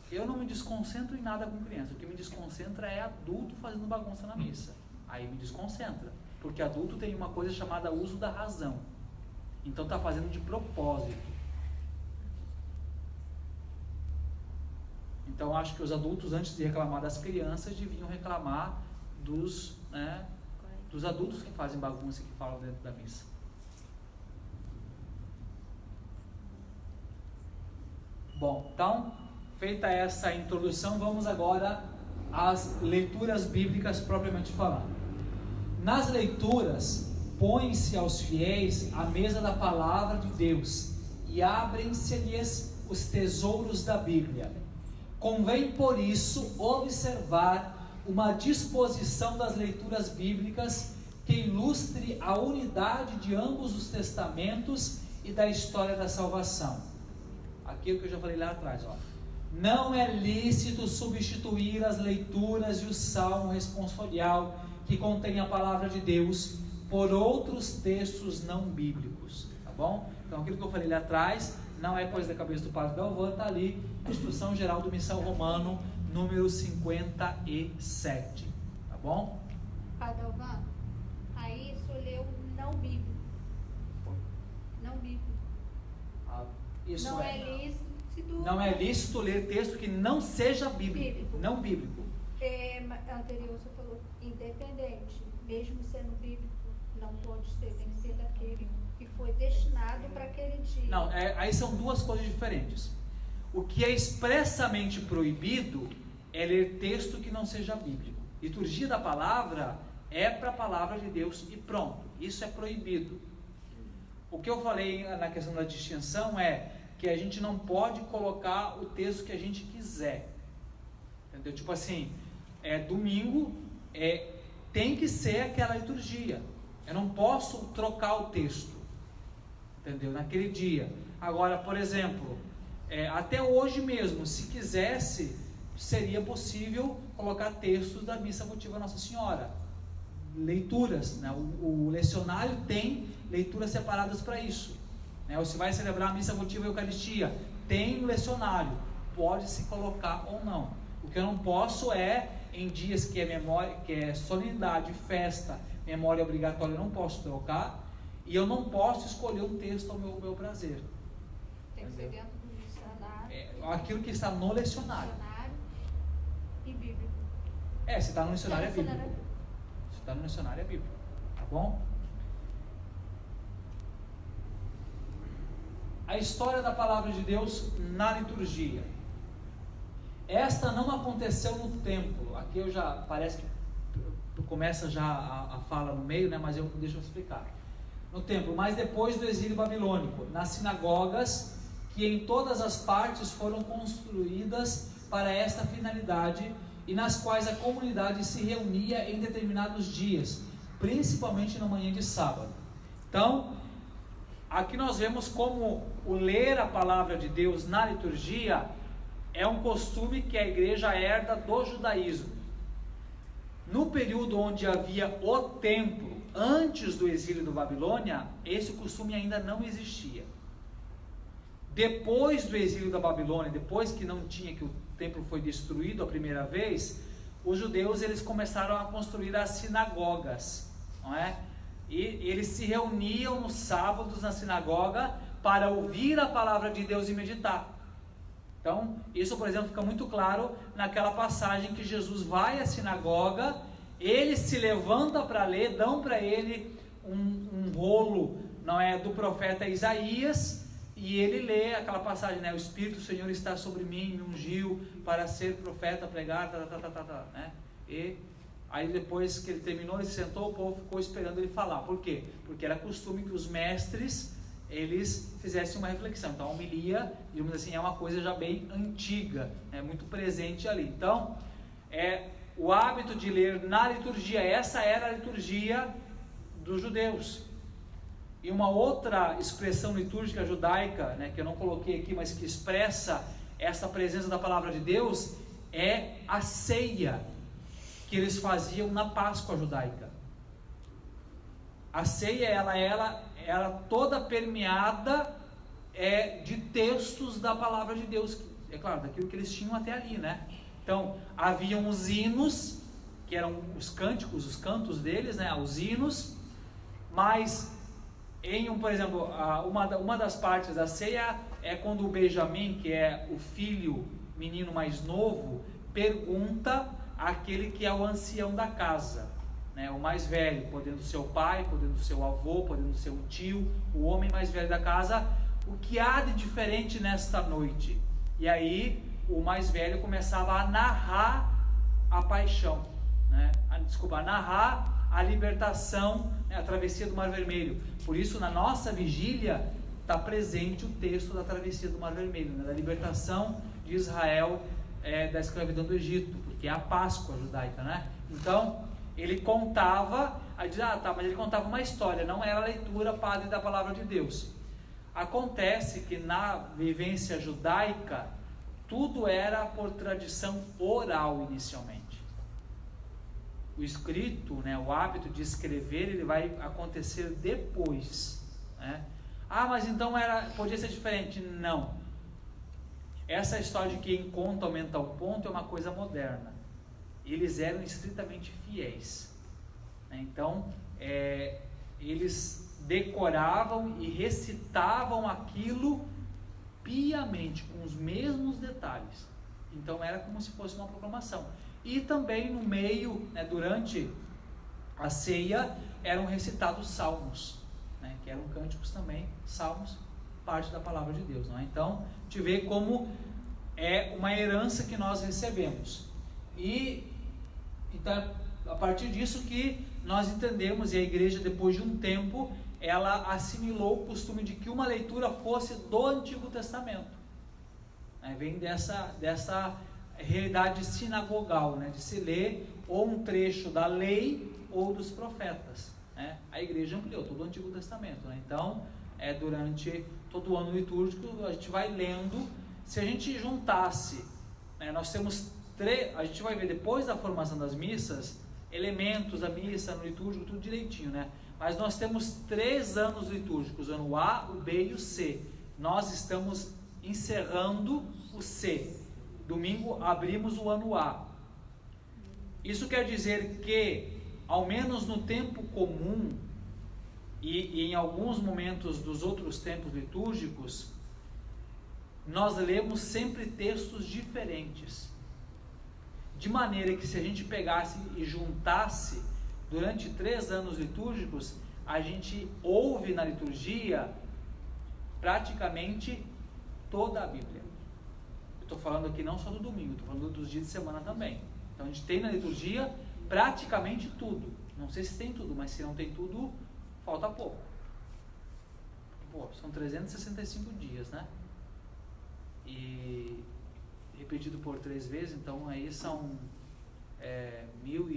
Eu não me desconcentro em nada com criança. O que me desconcentra é adulto fazendo bagunça na missa. Aí me desconcentra. Porque adulto tem uma coisa chamada uso da razão. Então está fazendo de propósito. Então acho que os adultos, antes de reclamar das crianças, deviam reclamar dos adultos que fazem bagunça e que falam dentro da missa. Bom, então, feita essa introdução, vamos agora às leituras bíblicas propriamente falando. Nas leituras, põe-se aos fiéis à mesa da palavra de Deus e abrem-se-lhes os tesouros da Bíblia. Convém, por isso, observar uma disposição das leituras bíblicas que ilustre a unidade de ambos os testamentos e da história da salvação. Aquilo que eu já falei lá atrás, Não é lícito substituir as leituras e o salmo responsorial que contém a palavra de Deus por outros textos não bíblicos. Tá bom? Então aquilo que eu falei ali atrás não é coisa da cabeça do Padre Galvão, está ali, Instrução Geral do Missal Romano, número 57, tá bom? Padre Galvão, aí o senhor leu não bíblico. Não bíblico. Isso não é lícito. Não é lícito ler texto que não seja bíblico. Não bíblico. Anterior você falou independente, mesmo sendo bíblico, não pode ser, tem que ser daquele que foi destinado para aquele dia. Não, aí são duas coisas diferentes. O que é expressamente proibido é ler texto que não seja bíblico. Liturgia da palavra é para a palavra de Deus e pronto. Isso é proibido. O que eu falei na questão da distinção é que a gente não pode colocar o texto que a gente quiser. Entendeu? Tipo assim, domingo tem que ser aquela liturgia. Eu não posso trocar o texto. Entendeu? Naquele dia. Agora, por exemplo, até hoje mesmo, se quisesse, seria possível colocar textos da missa votiva Nossa Senhora. Leituras, né? O lecionário tem leituras separadas para isso, né? Ou se vai celebrar a missa votiva e a Eucaristia, tem um lecionário, pode se colocar ou não. O que eu não posso em dias que é memória, que é solenidade, festa, memória obrigatória, eu não posso trocar, e eu não posso escolher um texto ao meu prazer. Tem que ser dentro do dicionário. Aquilo que está no lecionário. E bíblico. Se está no lecionário é bíblico. Se está no lecionário é bíblico. Tá bom? A história da palavra de Deus na liturgia. Esta não aconteceu no templo. Aqui eu já, parece que começa já a fala no meio, né? Mas deixa eu explicar. No templo, mas depois do exílio babilônico, nas sinagogas que em todas as partes foram construídas para esta finalidade e nas quais a comunidade se reunia em determinados dias, principalmente na manhã de sábado. Então, aqui nós vemos como o ler a palavra de Deus na liturgia é um costume que a igreja herda do judaísmo. No período onde havia o templo, antes do exílio da Babilônia, esse costume ainda não existia. Depois do exílio da Babilônia, depois que o templo foi destruído a primeira vez, os judeus eles começaram a construir as sinagogas, não é? E eles se reuniam nos sábados na sinagoga para ouvir a palavra de Deus e meditar. Então, isso, por exemplo, fica muito claro naquela passagem que Jesus vai à sinagoga, ele se levanta para ler, dão para ele um rolo, não é, do profeta Isaías, e ele lê aquela passagem, né? O Espírito do Senhor está sobre mim, me ungiu para ser profeta, pregar, né? E aí depois que ele terminou, ele se sentou, o povo ficou esperando ele falar. Por quê? Porque era costume que os mestres, eles fizessem uma reflexão. Então a homilia, digamos assim, é uma coisa já bem antiga, né? Muito presente ali. Então, o hábito de ler na liturgia, essa era a liturgia dos judeus. E uma outra expressão litúrgica judaica, né, que eu não coloquei aqui, mas que expressa essa presença da palavra de Deus, é a ceia que eles faziam na Páscoa judaica. A ceia, ela era toda permeada de textos da palavra de Deus, é claro, daquilo que eles tinham até ali, né? Então, haviam os hinos, que eram os cânticos, os cantos deles, né, os hinos, mas por exemplo, uma das partes da ceia é quando o Benjamim, que é o filho, menino mais novo, pergunta àquele que é o ancião da casa, né, o mais velho, podendo ser o pai, podendo ser o avô, podendo ser o tio, o homem mais velho da casa, o que há de diferente nesta noite? E aí o mais velho começava a narrar a paixão, né? A narrar a libertação, né, a travessia do Mar Vermelho. Por isso, na nossa vigília, está presente o texto da travessia do Mar Vermelho, né, da libertação de Israel da escravidão do Egito, porque é a Páscoa judaica, né? Então, ele contava, mas ele contava uma história, não era a leitura padre da palavra de Deus. Acontece que na vivência judaica, tudo era por tradição oral inicialmente. O escrito, né, o hábito de escrever, ele vai acontecer depois, né? Ah, mas então podia ser diferente. Não. Essa história de quem conta aumenta um ponto é uma coisa moderna. Eles eram estritamente fiéis. Então, eles decoravam e recitavam aquilo piamente, com os mesmos detalhes. Então, era como se fosse uma proclamação. E também no meio, né, durante a ceia, eram recitados salmos, né, que eram cânticos também, salmos, parte da palavra de Deus. Não é? Então, a gente vê como é uma herança que nós recebemos. E então, a partir disso que nós entendemos, e a igreja, depois de um tempo, ela assimilou o costume de que uma leitura fosse do Antigo Testamento. Vem dessa realidade sinagogal, né, de se ler ou um trecho da lei ou dos profetas. Né? A igreja ampliou todo o Antigo Testamento. Né? Então, durante todo o ano litúrgico, a gente vai lendo. Se a gente juntasse, né, nós temos a gente vai ver depois da formação das missas, elementos da missa, no litúrgico, tudo direitinho, né? Mas nós temos 3 anos litúrgicos, o ano A, o B e o C. Nós estamos encerrando o C. Domingo abrimos o ano A. Isso quer dizer que, ao menos no tempo comum e em alguns momentos dos outros tempos litúrgicos, nós lemos sempre textos diferentes. De maneira que, se a gente pegasse e juntasse durante 3 anos litúrgicos, a gente ouve na liturgia praticamente toda a Bíblia. Eu estou falando aqui não só do domingo, estou falando dos dias de semana também. Então a gente tem na liturgia praticamente tudo. Não sei se tem tudo, mas se não tem tudo, falta pouco. São 365 dias, né? E repetido por 3 vezes, então aí são 1000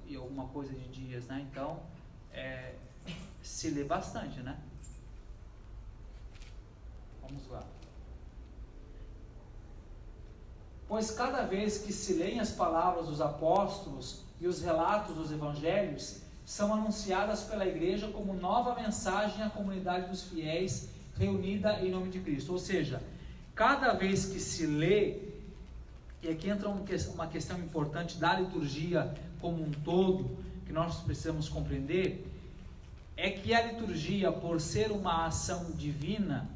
e alguma coisa de dias, né? Então se lê bastante, né? Vamos lá. Pois cada vez que se leem as palavras dos apóstolos e os relatos dos evangelhos, são anunciadas pela igreja como nova mensagem à comunidade dos fiéis reunida em nome de Cristo. Ou seja, cada vez que se lê, e aqui entra uma questão importante da liturgia como um todo, que nós precisamos compreender, é que a liturgia, por ser uma ação divina,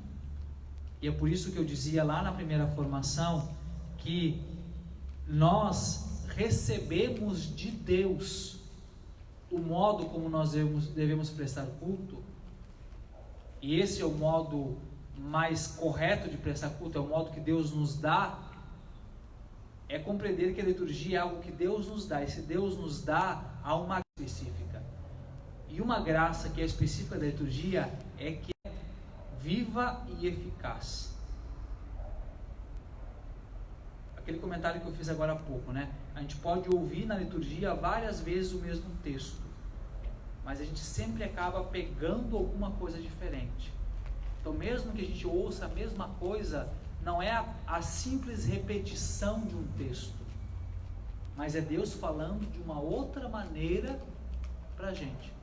e é por isso que eu dizia lá na primeira formação, que nós recebemos de Deus o modo como nós devemos prestar culto, e esse é o modo mais correto de prestar culto, é o modo que Deus nos dá, é compreender que a liturgia é algo que Deus nos dá, e se Deus nos dá, há uma específica. E uma graça que é específica da liturgia é que é viva e eficaz. Aquele comentário que eu fiz agora há pouco, né? A gente pode ouvir na liturgia várias vezes o mesmo texto, mas a gente sempre acaba pegando alguma coisa diferente. Então, mesmo que a gente ouça a mesma coisa, não é a simples repetição de um texto, mas é Deus falando de uma outra maneira para a gente.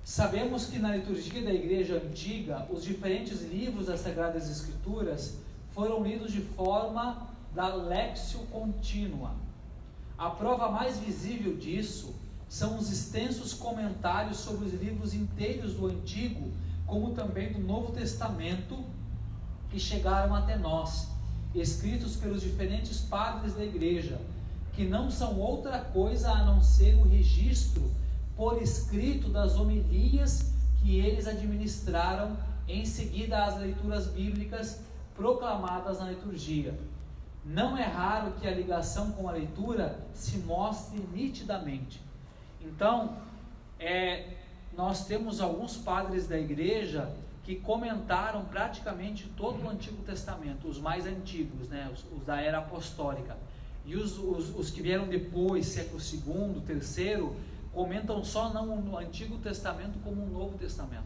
Sabemos que na liturgia da igreja antiga, os diferentes livros das Sagradas Escrituras foram lidos de forma da lexio contínua. A prova mais visível disso são os extensos comentários sobre os livros inteiros do Antigo, como também do Novo Testamento, que chegaram até nós, escritos pelos diferentes padres da igreja, que não são outra coisa a não ser o registro por escrito das homilias que eles administraram em seguida às leituras bíblicas proclamadas na liturgia. Não é raro que a ligação com a leitura se mostre nitidamente. Então, nós temos alguns padres da igreja que comentaram praticamente todo o Antigo Testamento, os mais antigos, né, os da era apostólica. E os que vieram depois, século II, III, comentam só não o Antigo Testamento como o Novo Testamento.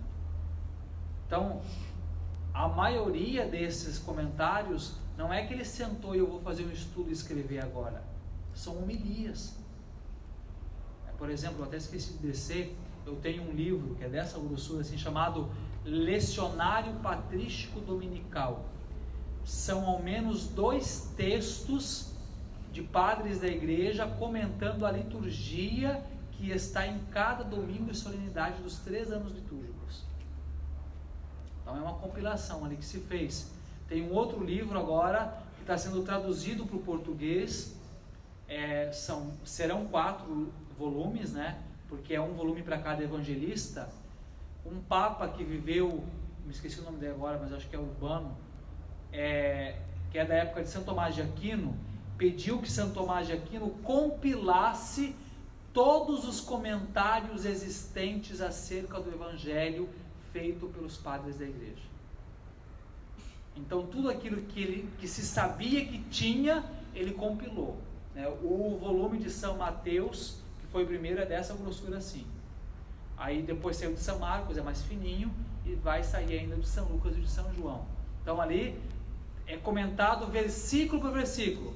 Então, a maioria desses comentários não é que ele sentou e eu vou fazer um estudo e escrever agora. São homilias. por exemplo, eu até esqueci de descer, eu tenho um livro que é dessa grossura, assim, chamado Lecionário Patrístico Dominical. São ao menos 2 textos de padres da igreja comentando a liturgia que está em cada domingo e solenidade dos 3 anos litúrgicos. Então é uma compilação ali que se fez. Tem um outro livro agora que está sendo traduzido para o português. Serão 4 volumes, né? Porque é um volume para cada evangelista. Um papa que viveu, me esqueci o nome dele agora, mas acho que é Urbano, que é da época de Santo Tomás de Aquino, pediu que Santo Tomás de Aquino compilasse todos os comentários existentes acerca do Evangelho feito pelos padres da igreja. Então tudo aquilo que se sabia que tinha, ele compilou, né? O volume de São Mateus, que foi o primeiro, é dessa grossura assim. Aí depois saiu de São Marcos, é mais fininho, e vai sair ainda de São Lucas e de São João. Então ali é comentado versículo por versículo.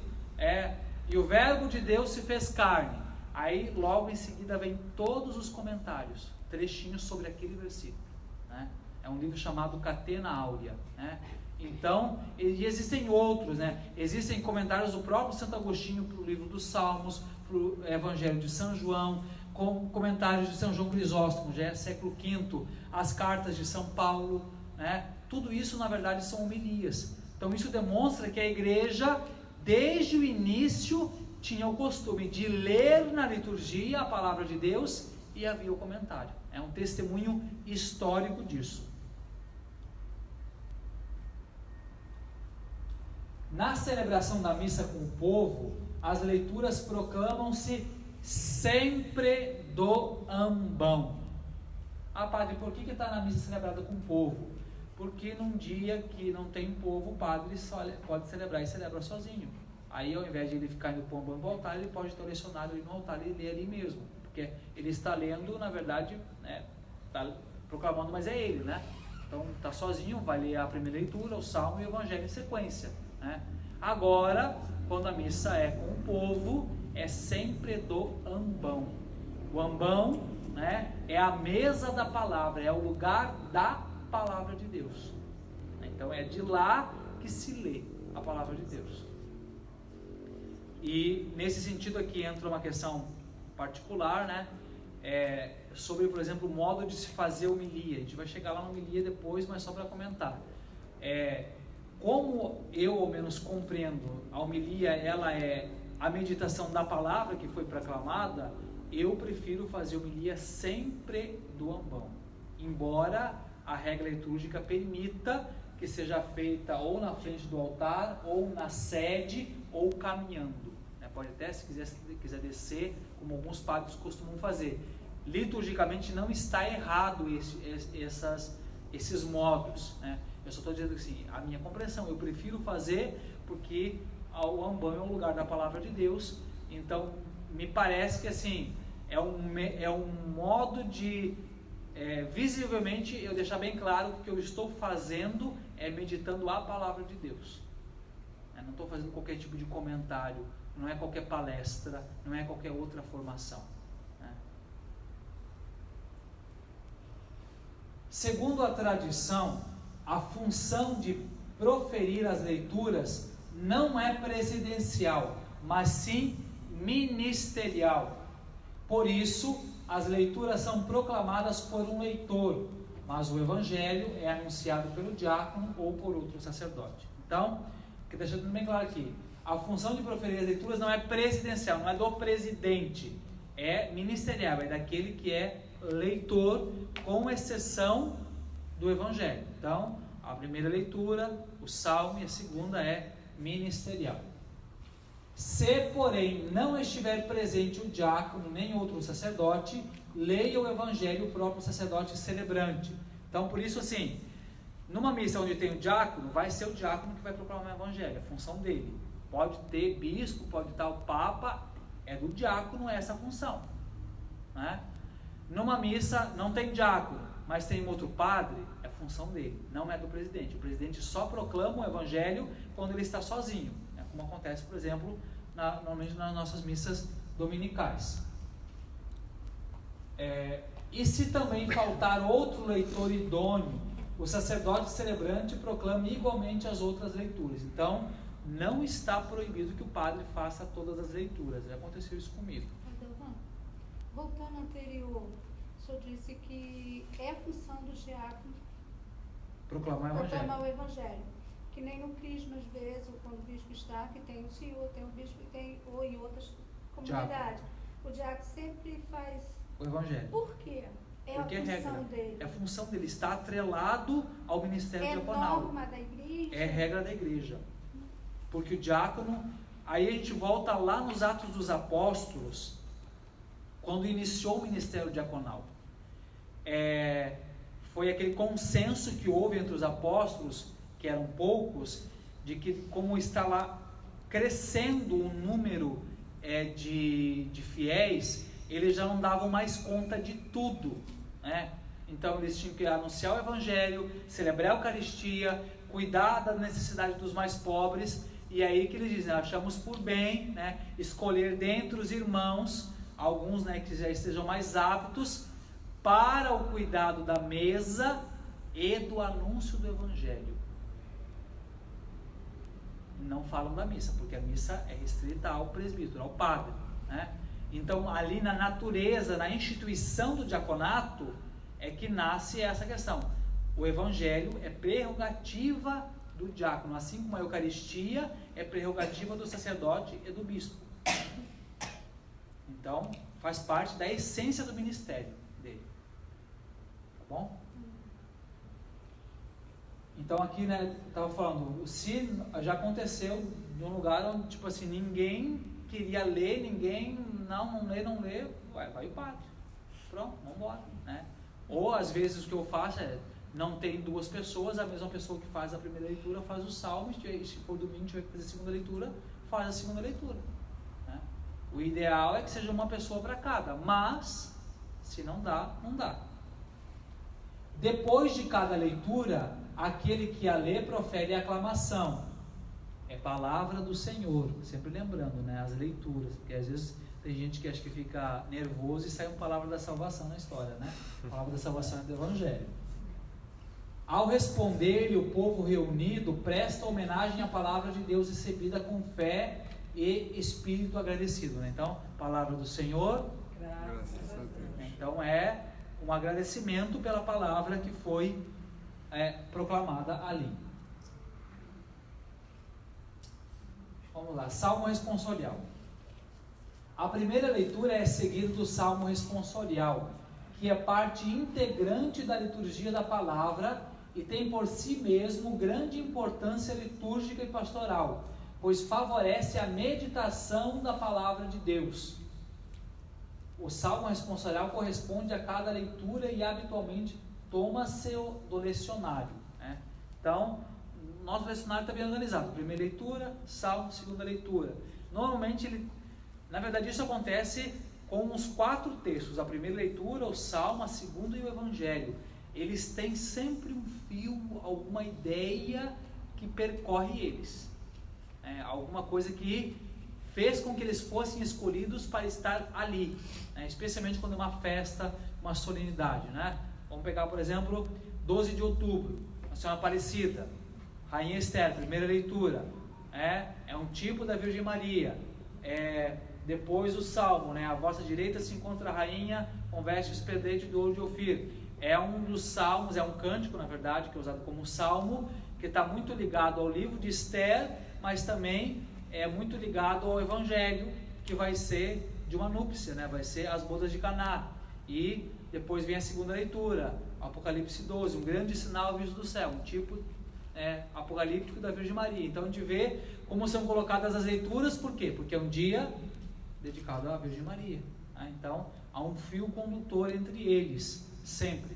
E o verbo de Deus se fez carne. Aí logo em seguida vem todos os comentários, trechinhos sobre aquele versículo, né? É um livro chamado Catena Áurea, né? Então, e existem outros, né? Existem comentários do próprio Santo Agostinho para o livro dos Salmos, para o Evangelho de São João, com comentários de São João Crisóstomo, já é século V, as cartas de São Paulo, né? Tudo isso na verdade são homilias. Então isso demonstra que a igreja desde o início tinha o costume de ler na liturgia a palavra de Deus e havia o comentário. É um testemunho histórico disso. Na celebração da missa com o povo, as leituras proclamam-se sempre do ambão. Padre, por que está na missa celebrada com o povo? Porque num dia que não tem povo, o padre só pode celebrar e celebra sozinho. Aí ao invés de ele ficar indo para o ambão e voltar, ele pode ter o lecionário ali no altar e ler ali mesmo. Porque ele está lendo, na verdade, né, está proclamando, mas é ele, né? Então está sozinho, vai ler a primeira leitura, o salmo e o evangelho em sequência, né? Agora, quando a missa é com o povo, é sempre do ambão. O ambão, né, é a mesa da palavra, é o lugar da palavra de Deus. Então é de lá que se lê a palavra de Deus. E nesse sentido aqui entra uma questão particular, né? Sobre, por exemplo, o modo de se fazer homilia. A gente vai chegar lá na homilia depois, mas só para comentar. Como eu ao menos compreendo, a homilia ela é a meditação da palavra que foi proclamada, eu prefiro fazer homilia sempre do ambão, embora a regra litúrgica permita que seja feita ou na frente do altar, ou na sede, ou caminhando, né? Pode até, se quiser descer, como alguns padres costumam fazer. Liturgicamente não está errado esses modos, né? Eu só estou dizendo assim, a minha compreensão, eu prefiro fazer porque o ambão é o lugar da palavra de Deus. Então me parece que assim é um modo de visivelmente eu deixar bem claro que o que eu estou fazendo é meditando a palavra de Deus. Eu não estou fazendo qualquer tipo de comentário, não é qualquer palestra, não é qualquer outra formação, né? Segundo a tradição, a função de proferir as leituras não é presidencial, mas sim ministerial. Por isso, as leituras são proclamadas por um leitor, mas o evangelho é anunciado pelo diácono ou por outro sacerdote. Então, deixando bem claro aqui, a função de proferir as leituras não é presidencial, não é do presidente, é ministerial, é daquele que é leitor, com exceção do evangelho. Então, a primeira leitura, o salmo, e a segunda é ministerial. Se, porém, não estiver presente o diácono nem outro sacerdote, leia o evangelho o próprio sacerdote celebrante. Então, por isso, assim, numa missa onde tem o diácono, vai ser o diácono que vai proclamar o evangelho, é a função dele. Pode ter bispo, pode estar o papa, é do diácono essa função, né? Numa missa não tem diácono, mas tem outro padre, é função dele, não é do presidente. O presidente só proclama o evangelho quando ele está sozinho, né? Como acontece, por exemplo, normalmente nas nossas missas dominicais. E se também faltar outro leitor idôneo, o sacerdote celebrante proclama igualmente as outras leituras. Então, não está proibido que o padre faça todas as leituras. Já aconteceu isso comigo. Voltando ao anterior, o senhor disse que é função do diácono Proclamar o evangelho. Que nem no crisma, às vezes, quando o bispo está, que tem o senhor, tem o bispo, ou em outras comunidades. O diácono sempre faz o evangelho. Por quê? Porque a função dele. É a função dele, está atrelado ao ministério diaconal. É norma da igreja? É regra da igreja. Porque o diácono, aí a gente volta lá nos Atos dos Apóstolos, quando iniciou o ministério diaconal. Foi aquele consenso que houve entre os apóstolos, que eram poucos, de que como está lá crescendo o número de fiéis, eles já não davam mais conta de tudo, né? Então eles tinham que anunciar o evangelho, celebrar a Eucaristia, cuidar da necessidade dos mais pobres, e aí que eles dizem, achamos por bem, né, escolher dentre os irmãos, alguns, né, que já estejam mais aptos, para o cuidado da mesa e do anúncio do evangelho. Não falam da missa, porque a missa é restrita ao presbítero, ao padre, né? Então, ali na natureza, na instituição do diaconato, é que nasce essa questão. O evangelho é prerrogativa do diácono, assim como a Eucaristia é prerrogativa do sacerdote e do bispo. Então, faz parte da essência do ministério dele. Tá bom? Então aqui, né, estava falando, se já aconteceu num lugar onde, tipo assim, ninguém queria ler, ninguém, não lê, vai o padre. Pronto, vamos embora, né? Ou às vezes o que eu faço não tem duas pessoas, a mesma pessoa que faz a primeira leitura faz o salmo, se for domingo tiver que fazer a segunda leitura, faz a segunda leitura, né? O ideal é que seja uma pessoa para cada, mas se não dá, não dá. Depois de cada leitura, aquele que a lê profere a aclamação. É palavra do Senhor, sempre lembrando, né, as leituras, porque às vezes tem gente que acha que fica nervoso e sai uma palavra da salvação na história, né? A palavra da salvação é do Evangelho. Ao responder-lhe, o povo reunido presta homenagem à palavra de Deus recebida com fé e espírito agradecido, né? Então, palavra do Senhor, Graças a Deus. Então é um agradecimento pela palavra que foi proclamada ali. Vamos lá, Salmo responsorial. A primeira leitura é seguida do Salmo responsorial, que é parte integrante da liturgia da palavra e tem por si mesmo grande importância litúrgica e pastoral, pois favorece a meditação da palavra de Deus. O Salmo responsorial corresponde a cada leitura e habitualmente toma-se do lecionário, né? Então, nosso lecionário está bem organizado. Primeira leitura, Salmo, segunda leitura. Normalmente, na verdade, isso acontece com os 4 textos. A primeira leitura, o Salmo, a segunda e o Evangelho. Eles têm sempre um fio, alguma ideia que percorre eles. Alguma coisa que fez com que eles fossem escolhidos para estar ali, né? Especialmente quando é uma festa, uma solenidade, né? Vamos pegar, por exemplo, 12 de outubro, a Senhora Aparecida, Rainha Esther, primeira leitura, é um tipo da Virgem Maria. Depois o Salmo, né? À vossa direita se encontra a Rainha com vestes esplendentes de ouro de Ofir. É um dos salmos, é um cântico, na verdade, que é usado como salmo, que está muito ligado ao livro de Esther, mas também é muito ligado ao Evangelho, que vai ser de uma núpcia, né? Vai ser as bodas de Caná. E depois vem a segunda leitura, Apocalipse 12, um grande sinal visto do céu, um tipo apocalíptico da Virgem Maria. Então a gente vê como são colocadas as leituras, por quê? Porque é um dia dedicado à Virgem Maria, né? Então há um fio condutor entre eles, sempre.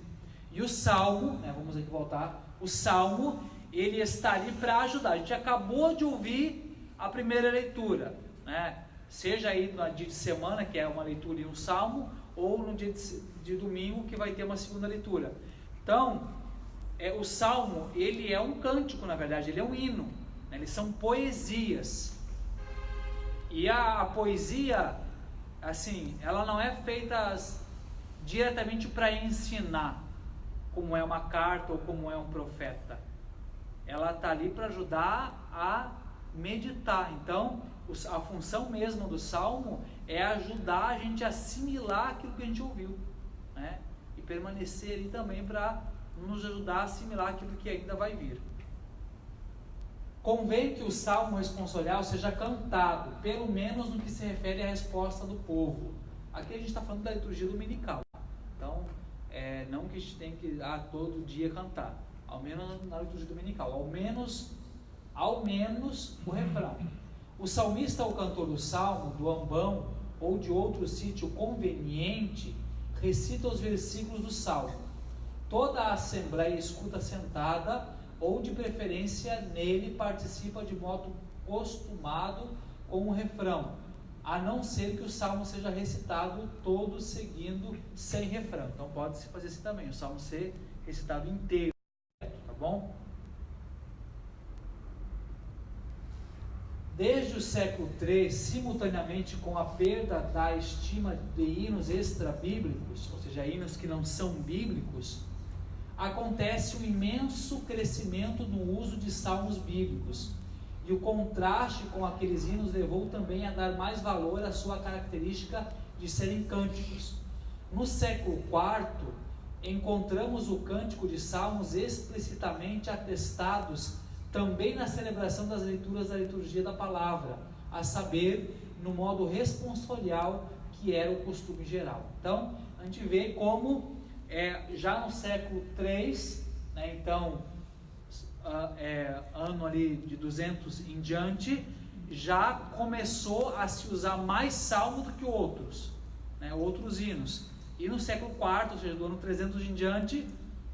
E o Salmo, né, vamos aqui voltar, o Salmo, ele está ali para ajudar. A gente acabou de ouvir a primeira leitura, né? Seja aí no dia de semana, que é uma leitura e um Salmo, ou no dia de domingo, que vai ter uma segunda leitura. Então, o Salmo, ele é um cântico, na verdade, ele é um hino, né? Eles são poesias. E a poesia, assim, ela não é feita diretamente para ensinar como é uma carta ou como é um profeta. Ela está ali para ajudar a meditar. Então, a função mesmo do Salmo é ajudar a gente a assimilar aquilo que a gente ouviu, né? E permanecer ali também para nos ajudar a assimilar aquilo que ainda vai vir. Convém que o Salmo responsorial seja cantado, pelo menos no que se refere à resposta do povo. Aqui a gente está falando da liturgia dominical. Então, não que a gente tem que todo dia cantar, ao menos na liturgia dominical, ao menos o refrão. O salmista ou cantor do salmo, do ambão ou de outro sítio conveniente, recita os versículos do salmo. Toda a assembleia escuta sentada ou de preferência nele participa de modo costumado com o refrão, a não ser que o salmo seja recitado todo seguindo sem refrão. Então pode-se fazer assim também, o salmo ser recitado inteiro, tá bom? Desde o século III, simultaneamente com a perda da estima de hinos extra-bíblicos, ou seja, hinos que não são bíblicos, acontece um imenso crescimento no uso de salmos bíblicos. E o contraste com aqueles hinos levou também a dar mais valor à sua característica de serem cânticos. No século IV, encontramos o cântico de salmos explicitamente atestados também na celebração das leituras da liturgia da palavra, a saber, no modo responsorial, que era o costume geral. Então, a gente vê como já no século III, né, então, ano ali de 200 em diante, já começou a se usar mais salmo do que outros, né, outros hinos. E no século IV, ou seja, do ano 300 em diante,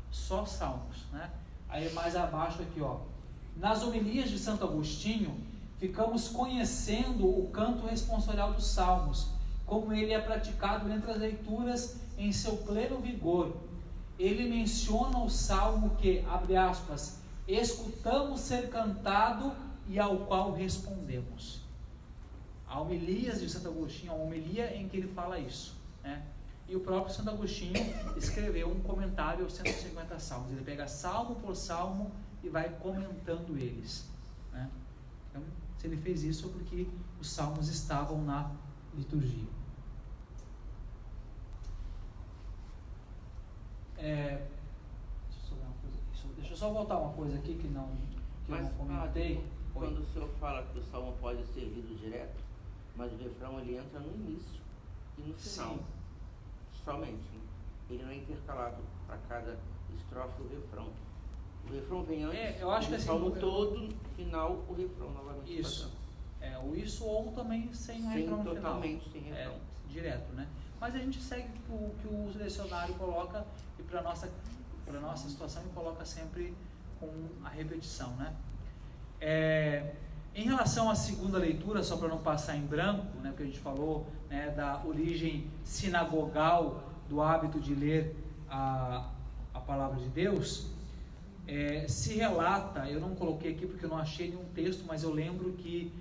só salmos, né? Aí mais abaixo aqui, ó. Nas homilias de Santo Agostinho, ficamos conhecendo o canto responsorial dos salmos, como ele é praticado entre as leituras em seu pleno vigor. Ele menciona o salmo que, abre aspas, escutamos ser cantado e ao qual respondemos. A homilias de Santo Agostinho, a homilia em que ele fala isso, né? E o próprio Santo Agostinho escreveu um comentário aos 150 salmos. Ele pega salmo por salmo e vai comentando eles, né? Então, se ele fez isso é porque os salmos estavam na liturgia. Deixa eu só voltar uma coisa aqui que eu não comentei. Quando o senhor fala que o salmo pode ser lido direto, mas o refrão ele entra no início e no final. Sim. Somente, né? Ele não é intercalado para cada estrofe o refrão. O refrão vem antes, eu acho que assim, salmo todo, no final o refrão novamente. Isso. Isso ou também sem o refrão no final. Totalmente sem refrão. Direto, né? Mas a gente segue o que o lecionário coloca e para nossa situação ele coloca sempre com a repetição, né? Em relação à segunda leitura, só para não passar em branco, né, porque a gente falou, né, da origem sinagogal do hábito de ler a palavra de Deus, se relata, eu não coloquei aqui porque eu não achei nenhum texto, mas eu lembro que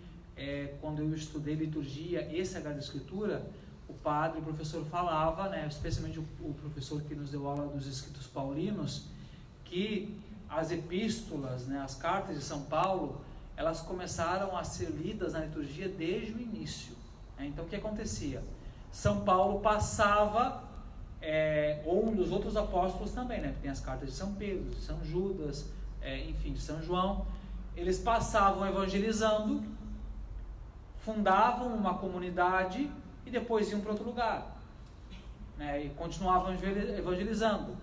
quando eu estudei liturgia e Sagrada Escritura, o padre, o professor falava, né, especialmente o professor que nos deu aula dos escritos paulinos, que as epístolas, né, as cartas de São Paulo, elas começaram a ser lidas na liturgia desde o início, né? Então o que acontecia? São Paulo passava, ou um dos outros apóstolos também, né? Tem as cartas de São Pedro, de São Judas, enfim, de São João. Eles passavam evangelizando, fundavam uma comunidade e depois iam para outro lugar, né? E continuavam evangelizando.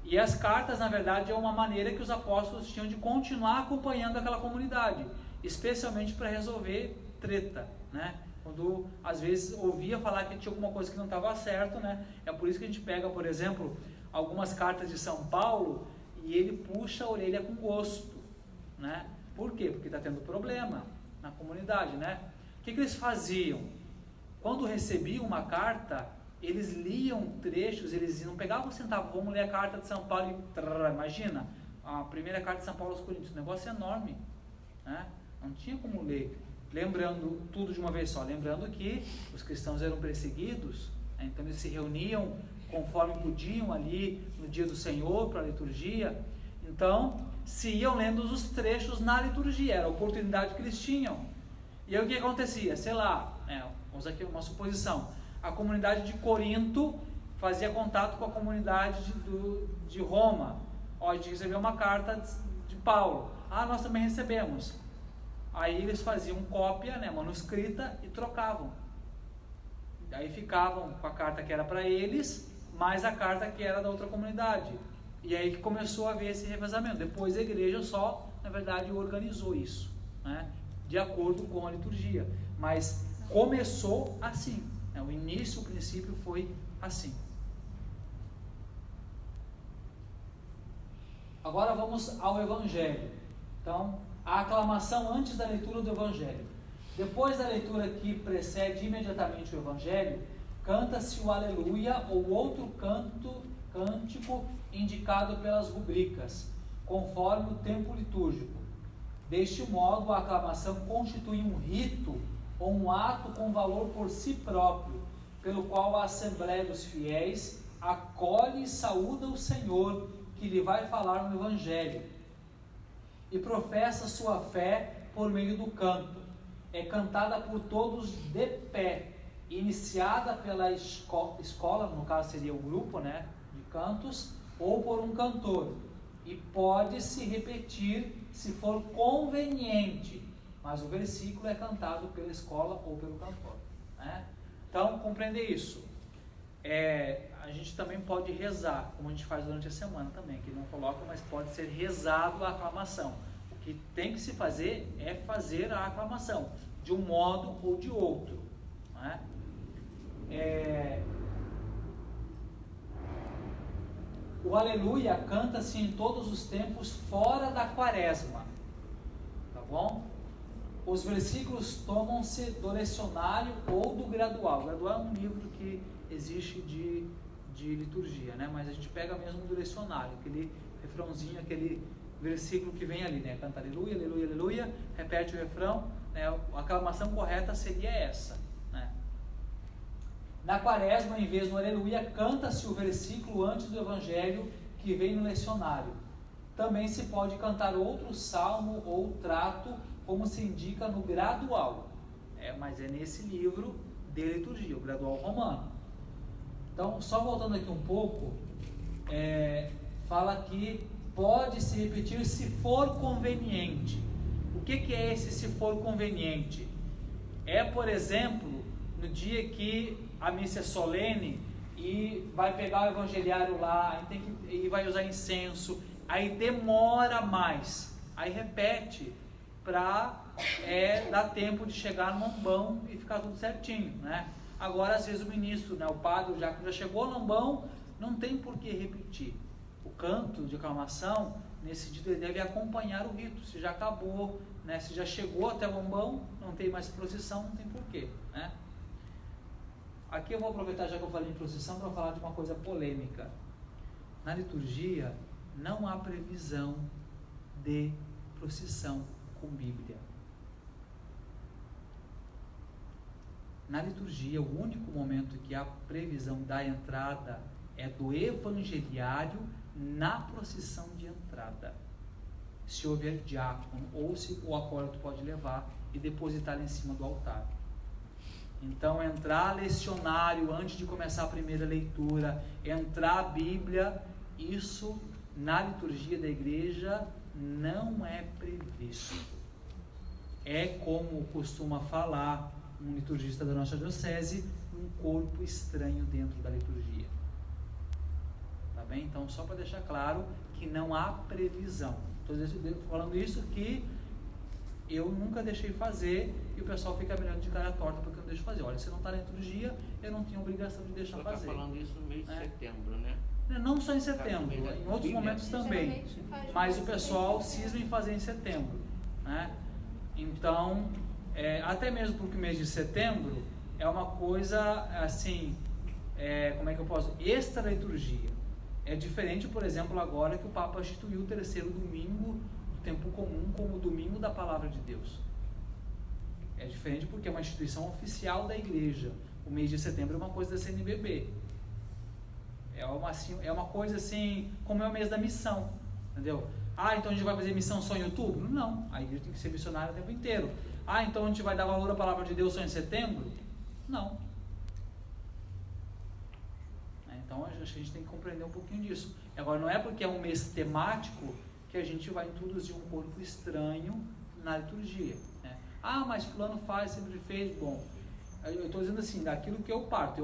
E as cartas, na verdade, é uma maneira que os apóstolos tinham de continuar acompanhando aquela comunidade, especialmente para resolver treta, né? Quando às vezes ouvia falar que tinha alguma coisa que não estava certo, né? É por isso que a gente pega, por exemplo, algumas cartas de São Paulo e ele puxa a orelha com gosto, né? Por quê? Porque está tendo problema na comunidade, né? O que eles faziam? Quando recebiam uma carta, eles liam trechos, eles não pegavam, sentavam, vamos ler a carta de São Paulo e imagina, a primeira carta de São Paulo aos Coríntios, um negócio enorme, né? Não tinha como ler, lembrando tudo de uma vez só, lembrando que os cristãos eram perseguidos, né? Então eles se reuniam conforme podiam ali no dia do Senhor para a liturgia. Então, se iam lendo os trechos na liturgia, era a oportunidade que eles tinham. E aí o que acontecia? Sei lá, vamos aqui uma suposição, a comunidade de Corinto fazia contato com a comunidade de Roma. Ó, a gente recebeu uma carta de Paulo. Ah, nós também recebemos. Aí eles faziam cópia, manuscrita, e trocavam. Aí ficavam com a carta que era para eles, mais a carta que era da outra comunidade. E aí que começou a haver esse revezamento. Depois a igreja só, na verdade, organizou isso, né, de acordo com a liturgia. Mas começou assim, o início, o princípio foi assim. Agora vamos ao Evangelho. Então, a aclamação antes da leitura do Evangelho. Depois da leitura que precede imediatamente o Evangelho, canta-se o Aleluia ou outro cântico indicado pelas rubricas, conforme o tempo litúrgico. Deste modo, a aclamação constitui um rito ou um ato com valor por si próprio, pelo qual a Assembleia dos Fiéis acolhe e saúda o Senhor, que lhe vai falar no Evangelho, e professa sua fé por meio do canto. É cantada por todos de pé, iniciada pela escola, no caso seria o grupo, de cantos, ou por um cantor, e pode se repetir se for conveniente, mas o versículo é cantado pela escola ou pelo cantor, Então, compreender isso. A gente também pode rezar, como a gente faz durante a semana também, que não coloca, mas pode ser rezado a aclamação. O que tem que se fazer é fazer a aclamação, de um modo ou de outro. O Aleluia canta-se em todos os tempos fora da quaresma, tá bom? Os versículos tomam-se do lecionário ou do gradual. O gradual é um livro que existe de liturgia, mas a gente pega mesmo do lecionário, aquele refrãozinho, aquele versículo que vem ali, canta aleluia, aleluia, aleluia, repete o refrão, a aclamação correta seria essa, Na quaresma, em vez do aleluia, canta-se o versículo antes do evangelho que vem no lecionário. Também se pode cantar outro salmo ou trato, como se indica no gradual, mas é nesse livro de liturgia, o gradual romano. Então, só voltando aqui um pouco, fala que pode se repetir se for conveniente. O que é esse se for conveniente? Por exemplo, no dia que a missa é solene e vai pegar o evangeliário lá, e vai usar incenso, aí demora mais, aí repete para dar tempo de chegar no lombão e ficar tudo certinho, Agora, às vezes o ministro, o padre, o diácono já chegou no lombão, não tem por que repetir. O canto de aclamação, nesse dia, ele deve acompanhar o rito. Se já acabou, se já chegou até o lombão, não tem mais procissão, não tem porquê, Aqui eu vou aproveitar, já que eu falei em procissão, para falar de uma coisa polêmica. Na liturgia, não há previsão de procissão com Bíblia. Na liturgia, o único momento que há previsão da entrada é do evangeliário na procissão de entrada. Se houver diácono ou se o acólito pode levar e depositar em cima do altar. Então, entrar lecionário antes de começar a primeira leitura, entrar a Bíblia, isso na liturgia da igreja não é previsto. É como costuma falar um liturgista da nossa diocese, um corpo estranho dentro da liturgia. Tá bem? Então, só para deixar claro que não há previsão. Estou falando isso que eu nunca deixei fazer e o pessoal fica mirando de cara torta porque eu não deixo fazer. Olha, se não está na liturgia, eu não tenho obrigação de deixar fazer. Você está falando isso no mês de setembro, Não só em setembro, em outros momentos também. Mas o pessoal cisma em fazer em setembro, Então, até mesmo porque o mês de setembro é uma coisa assim, como é que eu posso? Extra liturgia. É diferente, por exemplo, agora que o Papa instituiu o terceiro domingo do tempo comum como o domingo da Palavra de Deus. É diferente porque é uma instituição oficial da igreja. O mês de setembro é uma coisa da CNBB. É uma coisa assim, como é o mês da missão, entendeu? Ah, então a gente vai fazer missão só em outubro? Não, aí a gente tem que ser missionário o tempo inteiro. Ah, então a gente vai dar valor à palavra de Deus só em setembro? Não. Então acho que a gente tem que compreender um pouquinho disso. Agora, não é porque é um mês temático que a gente vai introduzir um corpo estranho na liturgia, né? Ah, mas fulano faz, sempre fez. Bom, eu estou dizendo assim, daquilo que eu parto